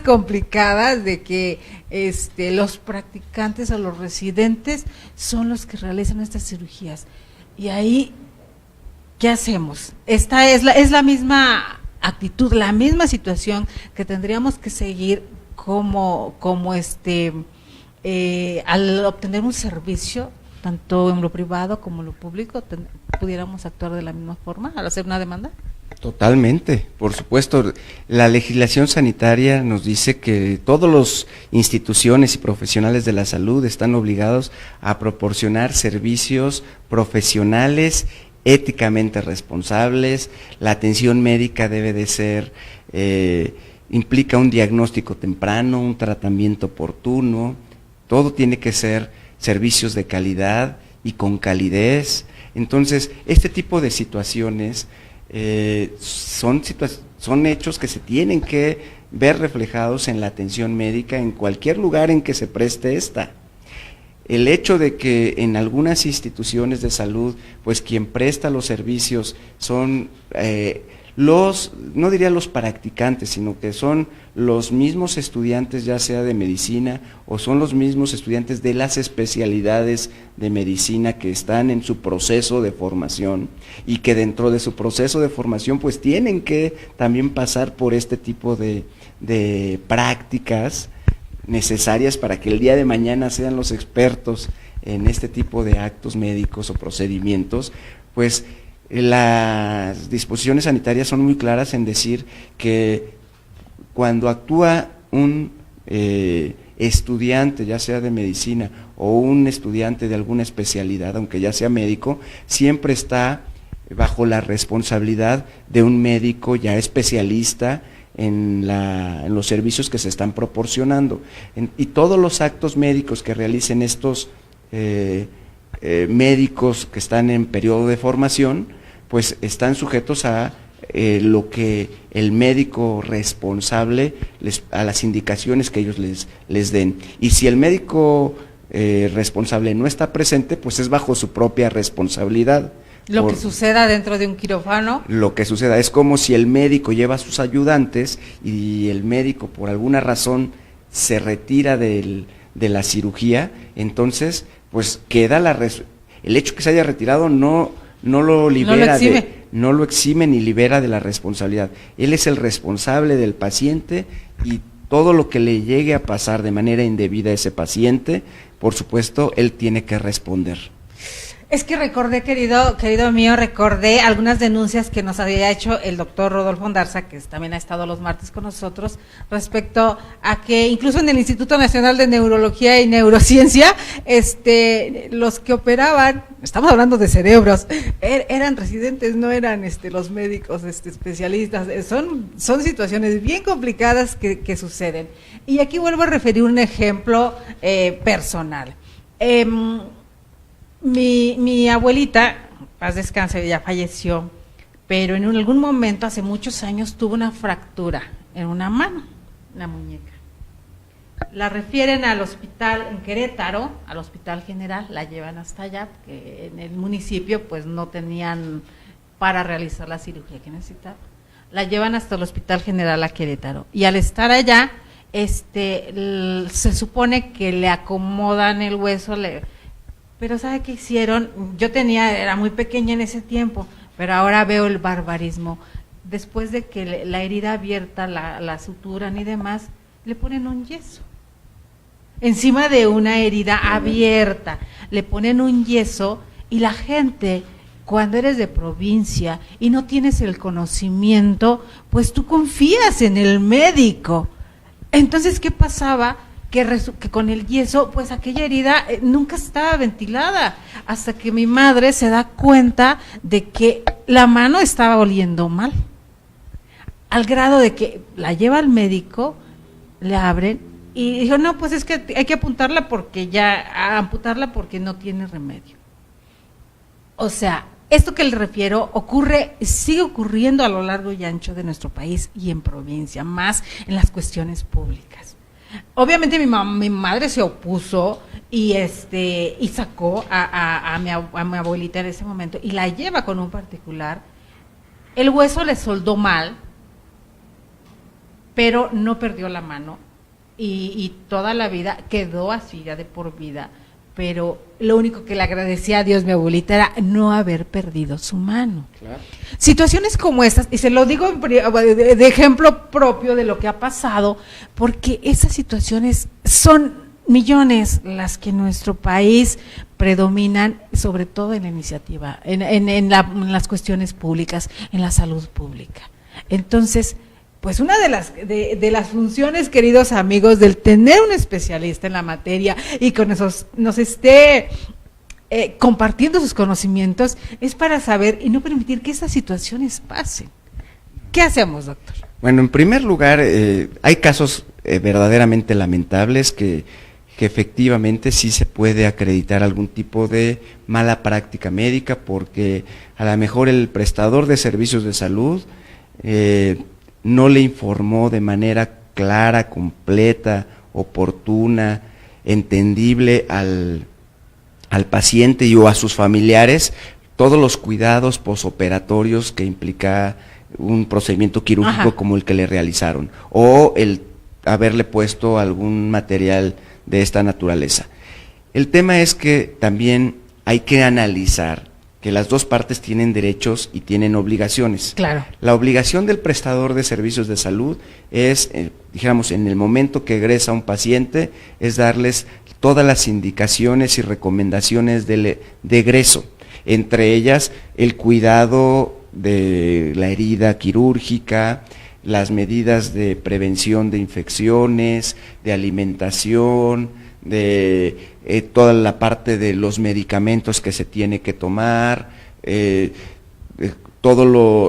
complicadas, de que los practicantes o los residentes son los que realizan estas cirugías. Y ahí, ¿qué hacemos? Esta es la misma actitud, la misma situación que tendríamos que seguir como al obtener un servicio, tanto en lo privado como en lo público, pudiéramos actuar de la misma forma al hacer una demanda. Totalmente, por supuesto. La legislación sanitaria nos dice que todas las instituciones y profesionales de la salud están obligados a proporcionar servicios profesionales, éticamente responsables. La atención médica debe de ser, implica un diagnóstico temprano, un tratamiento oportuno. Todo tiene que ser servicios de calidad y con calidez. Entonces, este tipo de situaciones son hechos que se tienen que ver reflejados en la atención médica en cualquier lugar en que se preste esta. El hecho de que en algunas instituciones de salud, pues quien presta los servicios son no diría los practicantes, sino que son los mismos estudiantes, ya sea de medicina, o son los mismos estudiantes de las especialidades de medicina que están en su proceso de formación, y que dentro de su proceso de formación pues tienen que también pasar por este tipo de prácticas necesarias para que el día de mañana sean los expertos en este tipo de actos médicos o procedimientos. Pues las disposiciones sanitarias son muy claras en decir que cuando actúa un estudiante, ya sea de medicina o un estudiante de alguna especialidad, aunque ya sea médico, siempre está bajo la responsabilidad de un médico ya especialista en los servicios que se están proporcionando. Y todos los actos médicos que realicen estos médicos que están en periodo de formación, pues están sujetos a lo que el médico responsable, a las indicaciones que ellos les den. Y si el médico responsable no está presente, pues es bajo su propia responsabilidad. Lo que suceda dentro de un quirófano. Lo que suceda, es como si el médico lleva a sus ayudantes y el médico por alguna razón se retira de la cirugía, entonces pues queda el hecho que se haya retirado no lo libera, no lo exime ni libera de la responsabilidad. Él es el responsable del paciente, y todo lo que le llegue a pasar de manera indebida a ese paciente, por supuesto, él tiene que responder. Es que recordé, querido mío, algunas denuncias que nos había hecho el doctor Rodolfo Ondarza, que también ha estado los martes con nosotros, respecto a que incluso en el Instituto Nacional de Neurología y Neurociencia, los que operaban, estamos hablando de cerebros, eran residentes, no eran los médicos especialistas. Son situaciones bien complicadas que suceden. Y aquí vuelvo a referir un ejemplo personal. Mi abuelita, paz descanse, ya falleció, pero en algún momento, hace muchos años, tuvo una fractura en una mano, la muñeca. La refieren al hospital en Querétaro, al Hospital General, la llevan hasta allá, porque en el municipio pues no tenían para realizar la cirugía que necesitaba. La llevan hasta el Hospital General a Querétaro, y al estar allá, se supone que le acomodan el hueso, pero ¿sabe qué hicieron? Era muy pequeña en ese tiempo, pero ahora veo el barbarismo. Después de que la herida abierta, la suturan y demás, le ponen un yeso. Encima de una herida abierta, le ponen un yeso, y la gente cuando eres de provincia y no tienes el conocimiento, pues tú confías en el médico. Entonces, ¿qué pasaba? Que con el yeso, pues aquella herida nunca estaba ventilada, hasta que mi madre se da cuenta de que la mano estaba oliendo mal, al grado de que la lleva al médico, le abren y dijo, no, pues es que hay que amputarla porque no tiene remedio. O sea, esto que le refiero sigue ocurriendo a lo largo y ancho de nuestro país y en provincia, más en las cuestiones públicas. Obviamente mi madre se opuso y sacó a mi abuelita en ese momento y la lleva con un particular. El hueso le soldó mal, pero no perdió la mano y toda la vida quedó así ya de por vida. Pero lo único que le agradecía a Dios mi abuelita era no haber perdido su mano. Claro. Situaciones como estas, y se lo digo de ejemplo propio de lo que ha pasado, porque esas situaciones son millones las que en nuestro país predominan, sobre todo en la iniciativa, en las cuestiones públicas, en la salud pública. Entonces, pues una de las funciones, queridos amigos, del tener un especialista en la materia y que nos esté compartiendo sus conocimientos, es para saber y no permitir que esas situaciones pasen. ¿Qué hacemos, doctor? Bueno, en primer lugar, hay casos verdaderamente lamentables que efectivamente sí se puede acreditar algún tipo de mala práctica médica, porque a lo mejor el prestador de servicios de salud no le informó de manera clara, completa, oportuna, entendible al paciente o a sus familiares todos los cuidados posoperatorios que implica un procedimiento quirúrgico. Ajá. Como el que le realizaron, o el haberle puesto algún material de esta naturaleza. El tema es que también hay que analizar que las dos partes tienen derechos y tienen obligaciones. Claro. La obligación del prestador de servicios de salud es, dijéramos, en el momento que egresa un paciente, es darles todas las indicaciones y recomendaciones de egreso, entre ellas el cuidado de la herida quirúrgica, las medidas de prevención de infecciones, de alimentación, de toda la parte de los medicamentos que se tiene que tomar,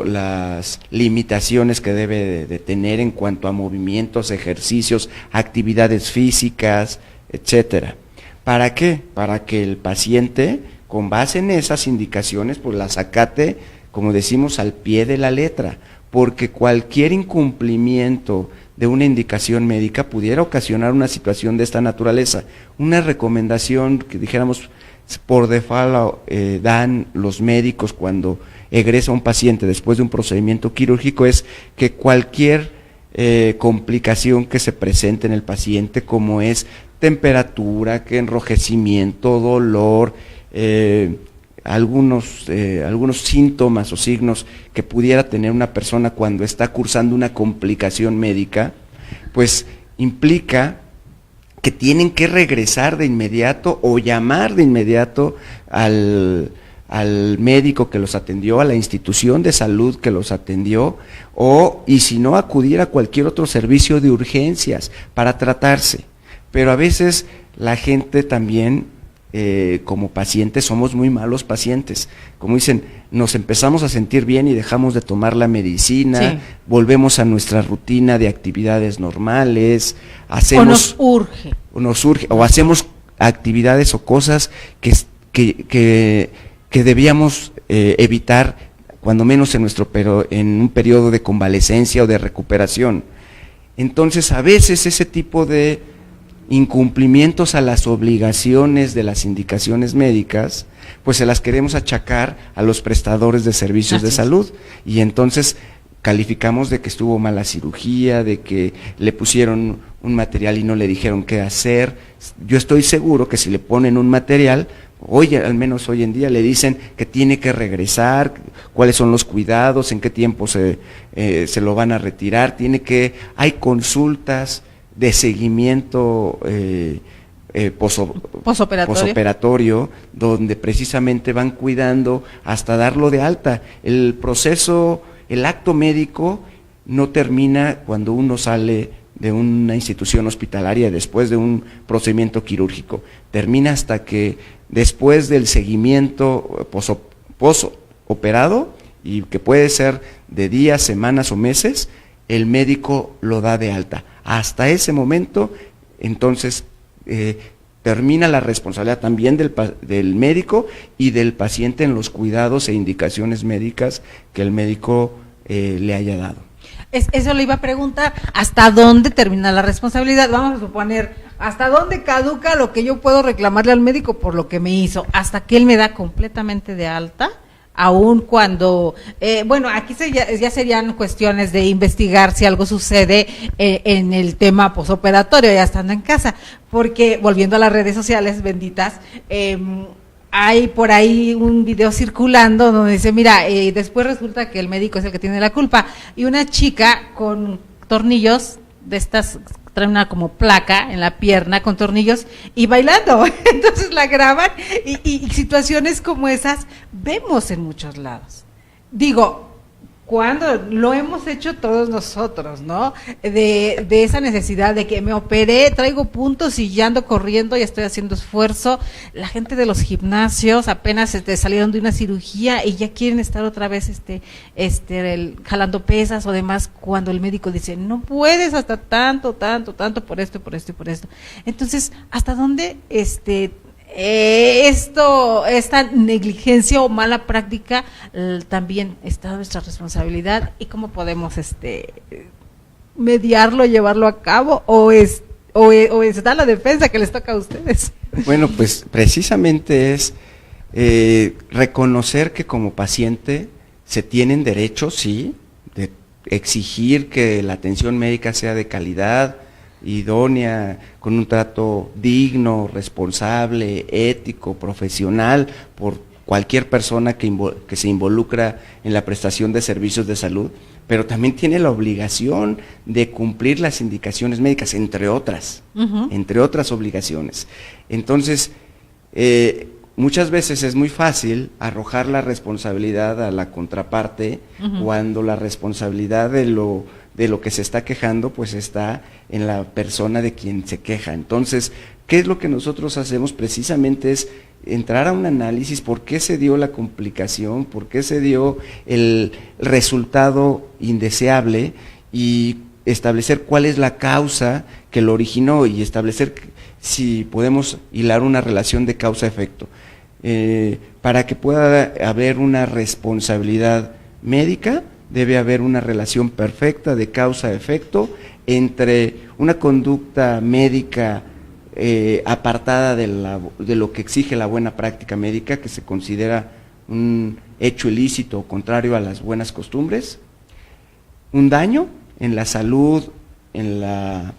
las limitaciones que debe de tener en cuanto a movimientos, ejercicios, actividades físicas, etcétera. ¿Para qué? Para que el paciente, con base en esas indicaciones, pues las acate, como decimos, al pie de la letra, porque cualquier incumplimiento de una indicación médica pudiera ocasionar una situación de esta naturaleza. Una recomendación que dijéramos por default dan los médicos cuando egresa un paciente después de un procedimiento quirúrgico es que cualquier complicación que se presente en el paciente, como es temperatura, que enrojecimiento, dolor, algunos síntomas o signos que pudiera tener una persona cuando está cursando una complicación médica, pues implica que tienen que regresar de inmediato o llamar de inmediato al médico que los atendió, a la institución de salud que los atendió, y si no, acudir a cualquier otro servicio de urgencias para tratarse. Pero a veces la gente también, como pacientes, somos muy malos pacientes. Como dicen, nos empezamos a sentir bien y dejamos de tomar la medicina, sí. Volvemos a nuestra rutina de actividades normales, hacemos... O nos urge, o hacemos actividades o cosas que debíamos evitar, cuando menos en un periodo de convalecencia o de recuperación. Entonces, a veces ese tipo de incumplimientos a las obligaciones de las indicaciones médicas, pues se las queremos achacar a los prestadores de servicios de salud, y entonces calificamos de que estuvo mala cirugía, de que le pusieron un material y no le dijeron qué hacer. Yo estoy seguro que si le ponen un material, al menos hoy en día le dicen que tiene que regresar, cuáles son los cuidados, en qué tiempo se lo van a retirar, hay consultas de seguimiento posoperatorio, donde precisamente van cuidando hasta darlo de alta. El proceso, el acto médico no termina cuando uno sale de una institución hospitalaria después de un procedimiento quirúrgico, termina hasta que después del seguimiento posoperado, y que puede ser de días, semanas o meses, el médico lo da de alta. Hasta ese momento, entonces, termina la responsabilidad también del médico y del paciente en los cuidados e indicaciones médicas que el médico le haya dado. Eso le iba a preguntar, ¿hasta dónde termina la responsabilidad? Vamos a suponer, ¿hasta dónde caduca lo que yo puedo reclamarle al médico por lo que me hizo? ¿Hasta que él me da completamente de alta? Aún cuando, bueno, aquí ya serían cuestiones de investigar si algo sucede en el tema posoperatorio, ya estando en casa, porque volviendo a las redes sociales benditas, hay por ahí un video circulando donde dice, mira, después resulta que el médico es el que tiene la culpa, y una chica con tornillos de estas, trae una como placa en la pierna con tornillos y bailando, entonces la graban y situaciones como esas vemos en muchos lados. Digo, cuando lo hemos hecho todos nosotros, ¿no? De esa necesidad de que me operé, traigo puntos y ya ando corriendo y estoy haciendo esfuerzo. La gente de los gimnasios apenas salieron de una cirugía y ya quieren estar otra vez jalando pesas o demás, cuando el médico dice, no puedes hasta tanto por esto, por esto y por esto. Entonces, ¿hasta dónde esta negligencia o mala práctica también está nuestra responsabilidad, y cómo podemos mediarlo, llevarlo a cabo, o está la defensa que les toca a ustedes? Bueno, pues precisamente es reconocer que como paciente se tienen derechos, sí, de exigir que la atención médica sea de calidad, idónea, con un trato digno, responsable, ético, profesional, por cualquier persona que se involucra en la prestación de servicios de salud, pero también tiene la obligación de cumplir las indicaciones médicas, entre otras obligaciones. Entonces, muchas veces es muy fácil arrojar la responsabilidad a la contraparte, cuando la responsabilidad de lo que se está quejando, pues está en la persona de quien se queja. Entonces, ¿qué es lo que nosotros hacemos? Precisamente es entrar a un análisis, por qué se dio la complicación, por qué se dio el resultado indeseable, y establecer cuál es la causa que lo originó, y establecer si podemos hilar una relación de causa-efecto. Para que pueda haber una responsabilidad médica, debe haber una relación perfecta de causa-efecto entre una conducta médica apartada de lo que exige la buena práctica médica, que se considera un hecho ilícito o contrario a las buenas costumbres, un daño en la salud, en la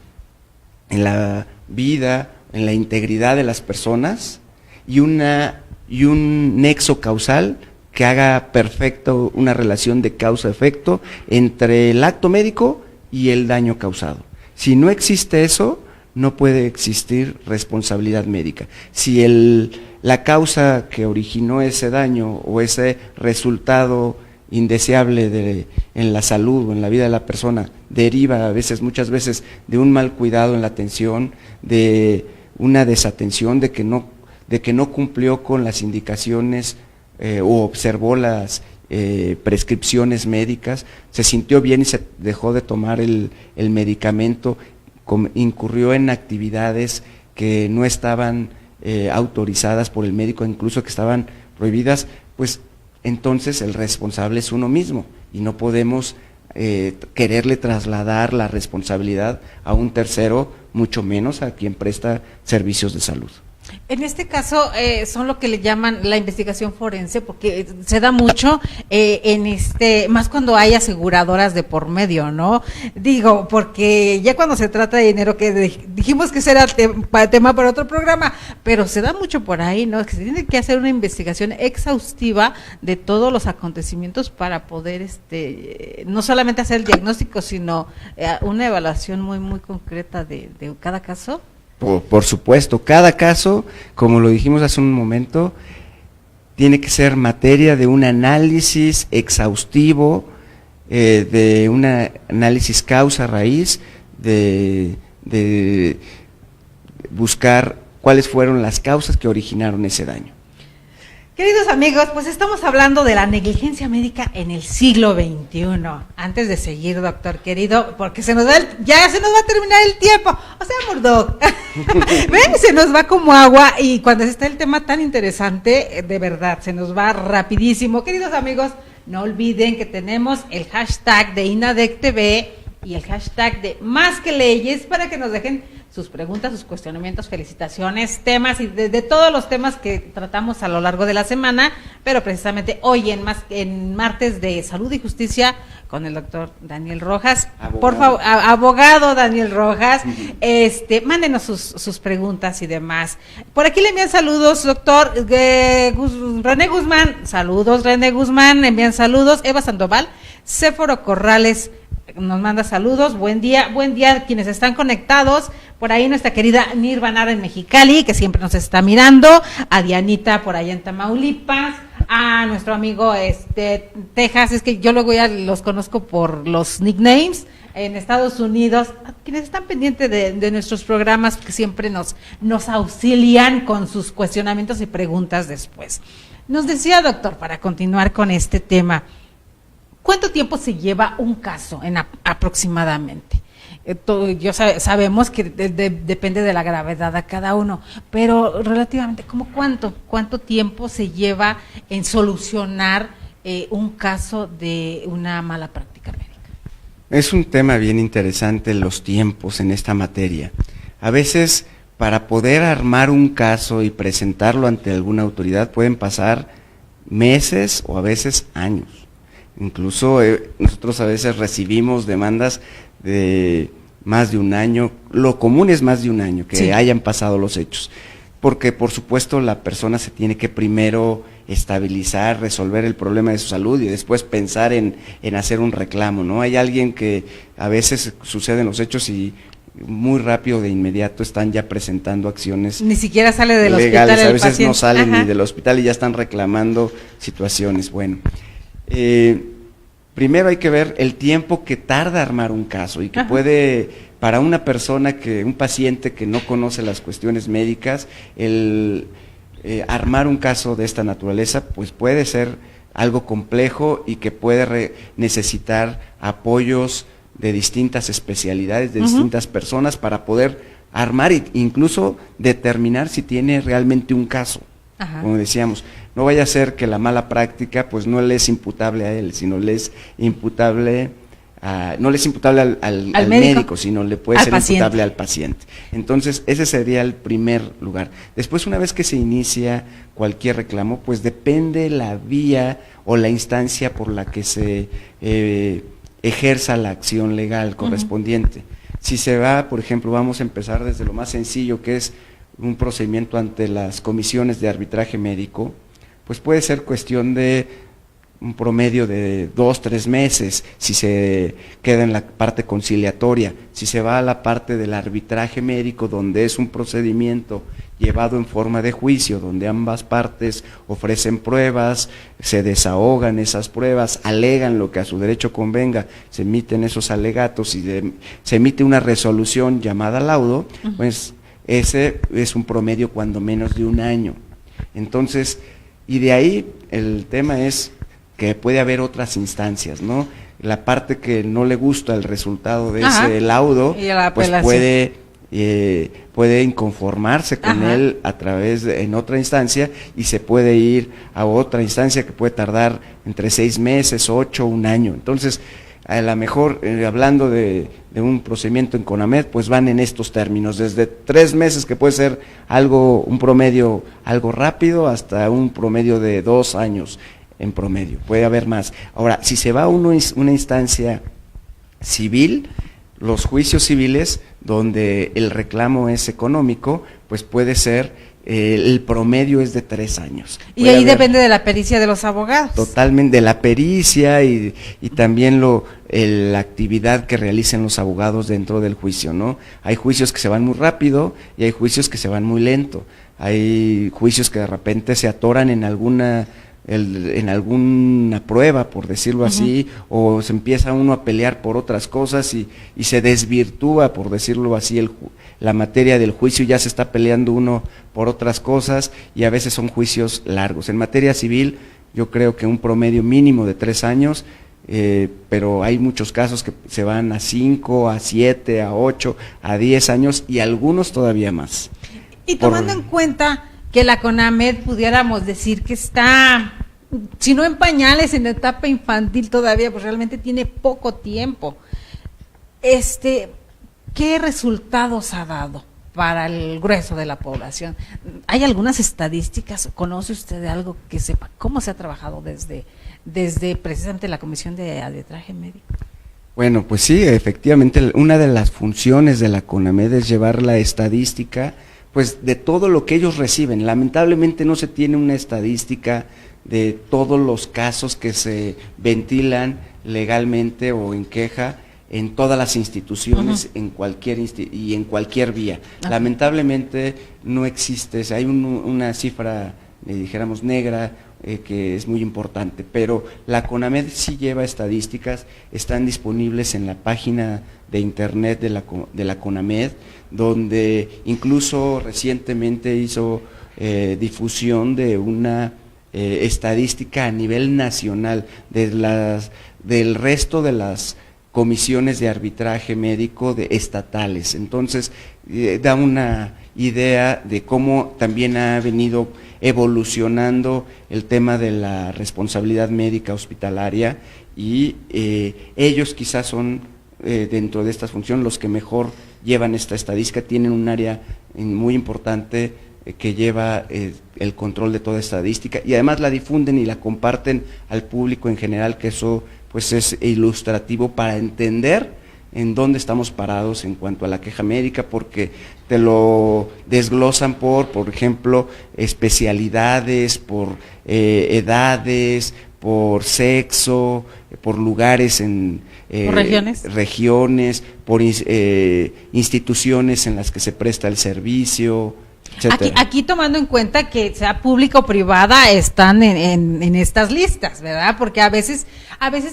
vida, en la integridad de las personas, y un nexo causal que haga perfecto una relación de causa-efecto entre el acto médico y el daño causado. Si no existe eso, no puede existir responsabilidad médica. Si la causa que originó ese daño o ese resultado indeseable en la salud o en la vida de la persona deriva muchas veces de un mal cuidado en la atención, de una desatención, de que no cumplió con las indicaciones o observó las prescripciones médicas, se sintió bien y se dejó de tomar el medicamento, incurrió en actividades que no estaban autorizadas por el médico, incluso que estaban prohibidas, pues entonces el responsable es uno mismo, y no podemos quererle trasladar la responsabilidad a un tercero, mucho menos a quien presta servicios de salud. En este caso son lo que le llaman la investigación forense, porque se da mucho más cuando hay aseguradoras de por medio, ¿no? Digo, porque ya cuando se trata de dinero, que dijimos que será tema para otro programa, pero se da mucho por ahí, ¿no? Que se tiene que hacer una investigación exhaustiva de todos los acontecimientos para poder no solamente hacer el diagnóstico, sino una evaluación muy muy concreta de cada caso. Por supuesto, cada caso, como lo dijimos hace un momento, tiene que ser materia de un análisis exhaustivo, de un análisis causa-raíz, de buscar cuáles fueron las causas que originaron ese daño. Queridos amigos, pues estamos hablando de la negligencia médica en el siglo XXI. Antes de seguir, doctor querido, porque ya se nos va a terminar el tiempo. O sea, Murdoch, ven, se nos va como agua, y cuando está el tema tan interesante, de verdad, se nos va rapidísimo. Queridos amigos, no olviden que tenemos el hashtag de INADECTV y el hashtag de Más que Leyes para que nos dejen sus preguntas, sus cuestionamientos, felicitaciones, temas y de todos los temas que tratamos a lo largo de la semana, pero precisamente hoy en martes de Salud y Justicia con el doctor Daniel Rojas. Abogado. Por favor, abogado Daniel Rojas, mándenos sus preguntas y demás. Por aquí le envían saludos, doctor René Guzmán, saludos René Guzmán, envían saludos, Eva Sandoval, Séforo Corrales nos manda saludos, buen día quienes están conectados, por ahí nuestra querida Nirvanara en Mexicali, que siempre nos está mirando, a Dianita por allá en Tamaulipas, a nuestro amigo Texas, es que yo luego ya los conozco por los nicknames, en Estados Unidos, a quienes están pendientes de nuestros programas, que siempre nos auxilian con sus cuestionamientos y preguntas después. Nos decía, doctor, para continuar con este tema, ¿cuánto tiempo se lleva un caso aproximadamente? Sabemos que depende de la gravedad a cada uno, pero relativamente, ¿cómo cuánto tiempo se lleva en solucionar un caso de una mala práctica médica? Es un tema bien interesante los tiempos en esta materia. A veces, para poder armar un caso y presentarlo ante alguna autoridad, pueden pasar meses o a veces años. Incluso nosotros a veces recibimos demandas de más de un año, lo común es más de un año que hayan pasado los hechos, porque por supuesto la persona se tiene que primero estabilizar, resolver el problema de su salud y después pensar en hacer un reclamo, ¿no? Hay alguien que a veces suceden los hechos y muy rápido, de inmediato, están ya presentando acciones. Ni siquiera sale del legales, hospital. A veces no salen ni del hospital y ya están reclamando situaciones. Bueno, primero hay que ver el tiempo que tarda armar un caso y que puede, para una persona, un paciente que no conoce las cuestiones médicas, armar un caso de esta naturaleza, pues puede ser algo complejo y que puede necesitar apoyos de distintas especialidades, de distintas personas para poder armar e incluso determinar si tiene realmente un caso. Como decíamos, no vaya a ser que la mala práctica pues no le es imputable a él, sino le es imputable no le es imputable al médico, sino le puede ser imputable al paciente. Entonces, ese sería el primer lugar. Después, una vez que se inicia cualquier reclamo, pues depende la vía o la instancia por la que se ejerza la acción legal correspondiente. Si se va, por ejemplo, vamos a empezar desde lo más sencillo, que es un procedimiento ante las comisiones de arbitraje médico, pues puede ser cuestión de un promedio de 2-3 meses, si se queda en la parte conciliatoria. Si se va a la parte del arbitraje médico, donde es un procedimiento llevado en forma de juicio, donde ambas partes ofrecen pruebas, se desahogan esas pruebas, alegan lo que a su derecho convenga, se emiten esos alegatos y se emite una resolución llamada laudo, pues ese es un promedio cuando menos de un año. Entonces, y de ahí el tema es que puede haber otras instancias, ¿no? La parte que no le gusta el resultado de ese laudo, pues puede inconformarse con él en otra instancia, y se puede ir a otra instancia que puede tardar entre 6 meses, 8, un año. Entonces, a lo mejor, hablando de un procedimiento en CONAMED, pues van en estos términos, desde 3 meses, que puede ser un promedio algo rápido, hasta un promedio de 2 años en promedio, puede haber más. Ahora, si se va a una instancia civil, los juicios civiles, donde el reclamo es económico, pues puede ser el promedio es de 3 años. Y ahí depende de la pericia de los abogados. Totalmente, de la pericia y también la actividad que realicen los abogados dentro del juicio, ¿no? Hay juicios que se van muy rápido y hay juicios que se van muy lento. Hay juicios que de repente se atoran en alguna prueba, por decirlo así, o se empieza uno a pelear por otras cosas y se desvirtúa, por decirlo así, la materia del juicio, y ya se está peleando uno por otras cosas, y a veces son juicios largos. En materia civil, yo creo que un promedio mínimo de 3 años, pero hay muchos casos que se van a 5, a 7, a 8, a 10 años, y algunos todavía más. Y tomando en cuenta que la CONAMED pudiéramos decir que está, si no en pañales, en etapa infantil todavía, pues realmente tiene poco tiempo. ¿Qué resultados ha dado para el grueso de la población? ¿Hay algunas estadísticas? ¿Conoce usted de algo que sepa cómo se ha trabajado desde precisamente la Comisión de Arbitraje Médico? Bueno, pues sí, efectivamente, una de las funciones de la CONAMED es llevar la estadística, pues, de todo lo que ellos reciben. Lamentablemente no se tiene una estadística de todos los casos que se ventilan legalmente o en queja en todas las instituciones, en cualquier vía. Lamentablemente no existe, hay una cifra, dijéramos, negra, que es muy importante, pero la CONAMED sí lleva estadísticas, están disponibles en la página de internet de la CONAMED, donde incluso recientemente hizo difusión de una estadística a nivel nacional del resto de las comisiones de arbitraje médico estatales. Entonces, da una idea de cómo también ha venido evolucionando el tema de la responsabilidad médica hospitalaria, y ellos quizás son, dentro de esta función, los que mejor llevan esta estadística. Tienen un área muy importante que lleva el control de toda estadística, y además la difunden y la comparten al público en general, que eso pues es ilustrativo para entender en dónde estamos parados en cuanto a la queja médica, porque te lo desglosan por ejemplo, especialidades, por edades, por sexo, por lugares por regiones, por instituciones en las que se presta el servicio. Aquí tomando en cuenta que sea pública o privada, están en estas listas, ¿verdad? Porque a veces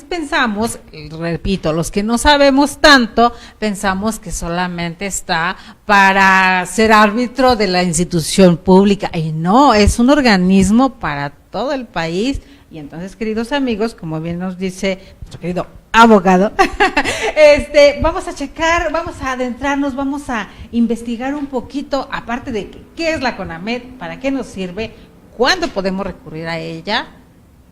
pensamos, repito, los que no sabemos tanto, pensamos que solamente está para ser árbitro de la institución pública, y no, es un organismo para todo el país. Y entonces, queridos amigos, como bien nos dice nuestro querido abogado, vamos a checar, vamos a adentrarnos, vamos a investigar un poquito, aparte de qué es la CONAMED, para qué nos sirve, cuándo podemos recurrir a ella,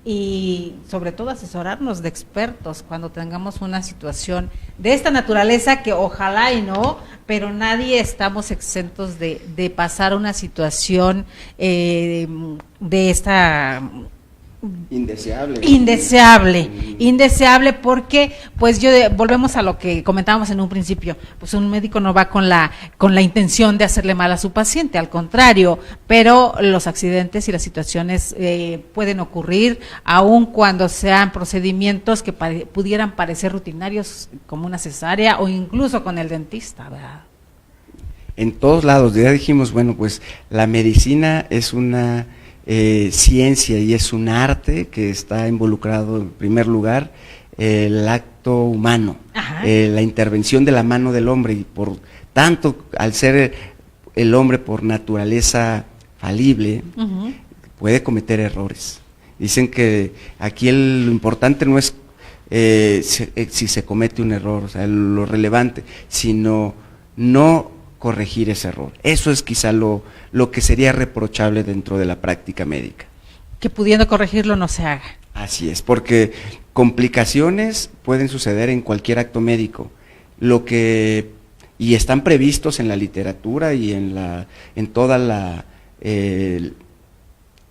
y sobre todo asesorarnos de expertos cuando tengamos una situación de esta naturaleza, que ojalá y no, pero nadie estamos exentos de pasar una situación de esta indeseable, porque pues volvemos a lo que comentábamos en un principio, pues un médico no va con la intención de hacerle mal a su paciente, al contrario, pero los accidentes y las situaciones pueden ocurrir, aun cuando sean procedimientos que pudieran parecer rutinarios, como una cesárea o incluso con el dentista, ¿verdad? En todos lados, ya dijimos, bueno, pues la medicina es una ciencia y es un arte que está involucrado, en primer lugar, el acto humano, la intervención de la mano del hombre, y por tanto, al ser el hombre por naturaleza falible, puede cometer errores. Dicen que aquí lo importante no es si se comete un error, o sea, lo relevante, sino no corregir ese error. Eso es quizá lo que sería reprochable dentro de la práctica médica. Que pudiendo corregirlo no se haga. Así es, porque complicaciones pueden suceder en cualquier acto médico, y están previstos en la literatura y en toda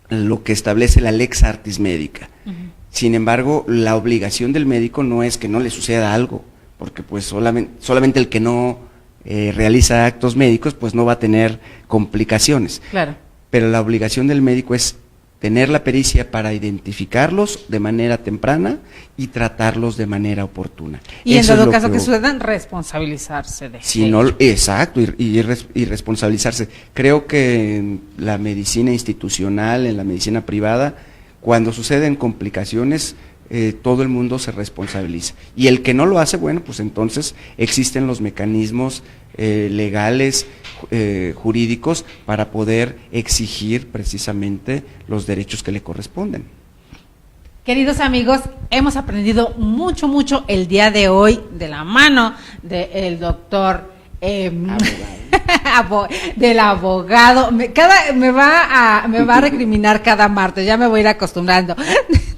lo que establece la lex artis médica. Sin embargo, la obligación del médico no es que no le suceda algo, porque pues solamente el que no realiza actos médicos, pues no va a tener complicaciones. Claro. pero la obligación del médico es tener la pericia para identificarlos de manera temprana y tratarlos de manera oportuna. Y en todo caso que sucedan, responsabilizarse de si no, exacto, y responsabilizarse. Creo que en la medicina institucional, en la medicina privada, cuando suceden complicaciones, todo el mundo se responsabiliza. Y el que no lo hace, bueno, pues entonces existen los mecanismos legales, jurídicos, para poder exigir precisamente los derechos que le corresponden. Queridos amigos, hemos aprendido mucho el día de hoy de la mano del doctor del abogado. Me va a recriminar cada martes, ya me voy a ir acostumbrando.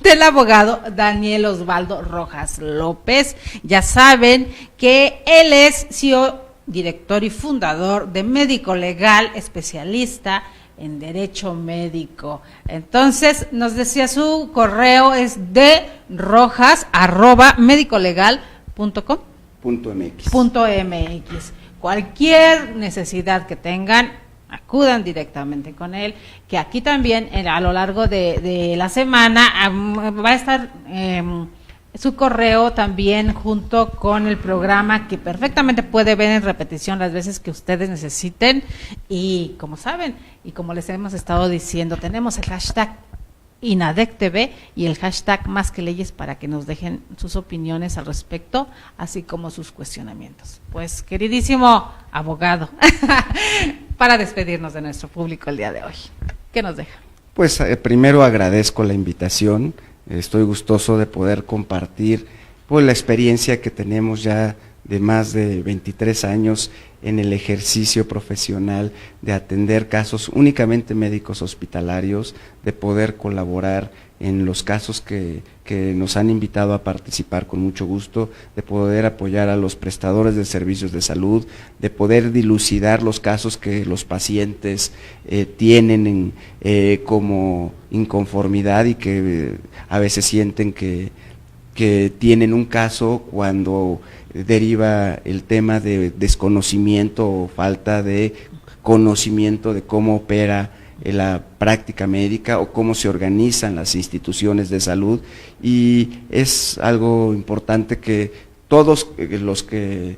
Del abogado Daniel Osvaldo Rojas López. Ya saben que él es CEO, director y fundador de Médico Legal, especialista en Derecho Médico. Entonces, nos decía su correo es de rojas@medicolegal.com.mx. Cualquier necesidad que tengan, acudan directamente con él, que aquí también a lo largo de la semana va a estar su correo también junto con el programa, que perfectamente puede ver en repetición las veces que ustedes necesiten. Y como saben, y como les hemos estado diciendo, tenemos el hashtag INADECTV y el hashtag Más que Leyes para que nos dejen sus opiniones al respecto, así como sus cuestionamientos. Pues, queridísimo abogado, para despedirnos de nuestro público el día de hoy, ¿qué nos deja? Pues primero agradezco la invitación, estoy gustoso de poder compartir pues la experiencia que tenemos ya de más de 23 años en el ejercicio profesional de atender casos únicamente médicos hospitalarios, de poder colaborar en los casos que nos han invitado a participar con mucho gusto, de poder apoyar a los prestadores de servicios de salud, de poder dilucidar los casos que los pacientes tienen como inconformidad y que a veces sienten que tienen un caso cuando deriva el tema de desconocimiento o falta de conocimiento de cómo opera la práctica médica o cómo se organizan las instituciones de salud, y es algo importante que todos los que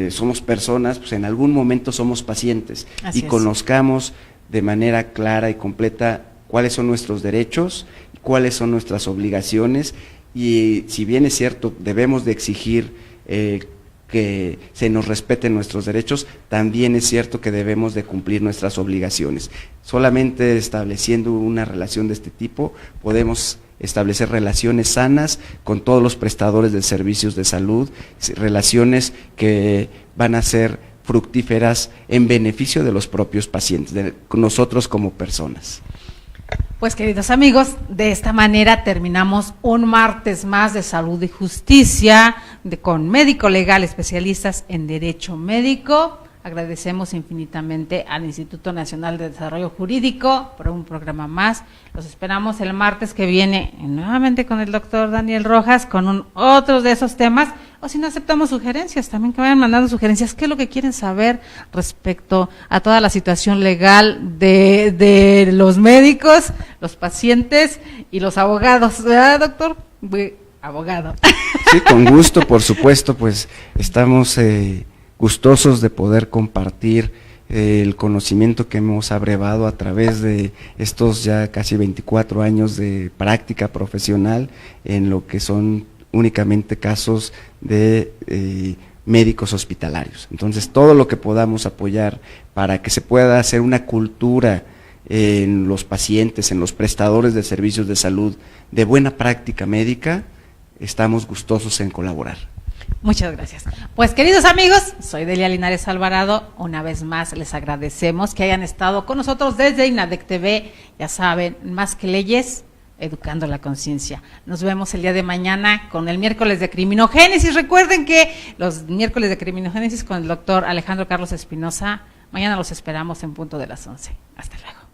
somos personas, pues en algún momento somos pacientes. Así y conozcamos de manera clara y completa cuáles son nuestros derechos, cuáles son nuestras obligaciones, y si bien es cierto, debemos de exigir que se nos respeten nuestros derechos, también es cierto que debemos de cumplir nuestras obligaciones. Solamente estableciendo una relación de este tipo podemos establecer relaciones sanas con todos los prestadores de servicios de salud, relaciones que van a ser fructíferas en beneficio de los propios pacientes, de nosotros como personas. Pues, queridos amigos, de esta manera terminamos un martes más de Salud y Justicia con Médico Legal, especialistas en Derecho Médico. Agradecemos infinitamente al Instituto Nacional de Desarrollo Jurídico por un programa más. Los esperamos el martes que viene nuevamente con el doctor Daniel Rojas con otros de esos temas, o si no aceptamos sugerencias, también que vayan mandando sugerencias, qué es lo que quieren saber respecto a toda la situación legal de los médicos, los pacientes y los abogados, ¿verdad, doctor? Abogado. Sí, con gusto, por supuesto, pues estamos gustosos de poder compartir el conocimiento que hemos abrevado a través de estos ya casi 24 años de práctica profesional en lo que son únicamente casos de médicos hospitalarios. Entonces, todo lo que podamos apoyar para que se pueda hacer una cultura en los pacientes, en los prestadores de servicios de salud de buena práctica médica, estamos gustosos en colaborar. Muchas gracias. Pues, queridos amigos, soy Delia Linares Alvarado. Una vez más les agradecemos que hayan estado con nosotros desde INADEC TV. Ya saben, Más que Leyes, educando la conciencia. Nos vemos el día de mañana con el miércoles de Criminogénesis. Recuerden que los miércoles de Criminogénesis con el doctor Alejandro Carlos Espinosa, mañana los esperamos en punto de las 11. Hasta luego.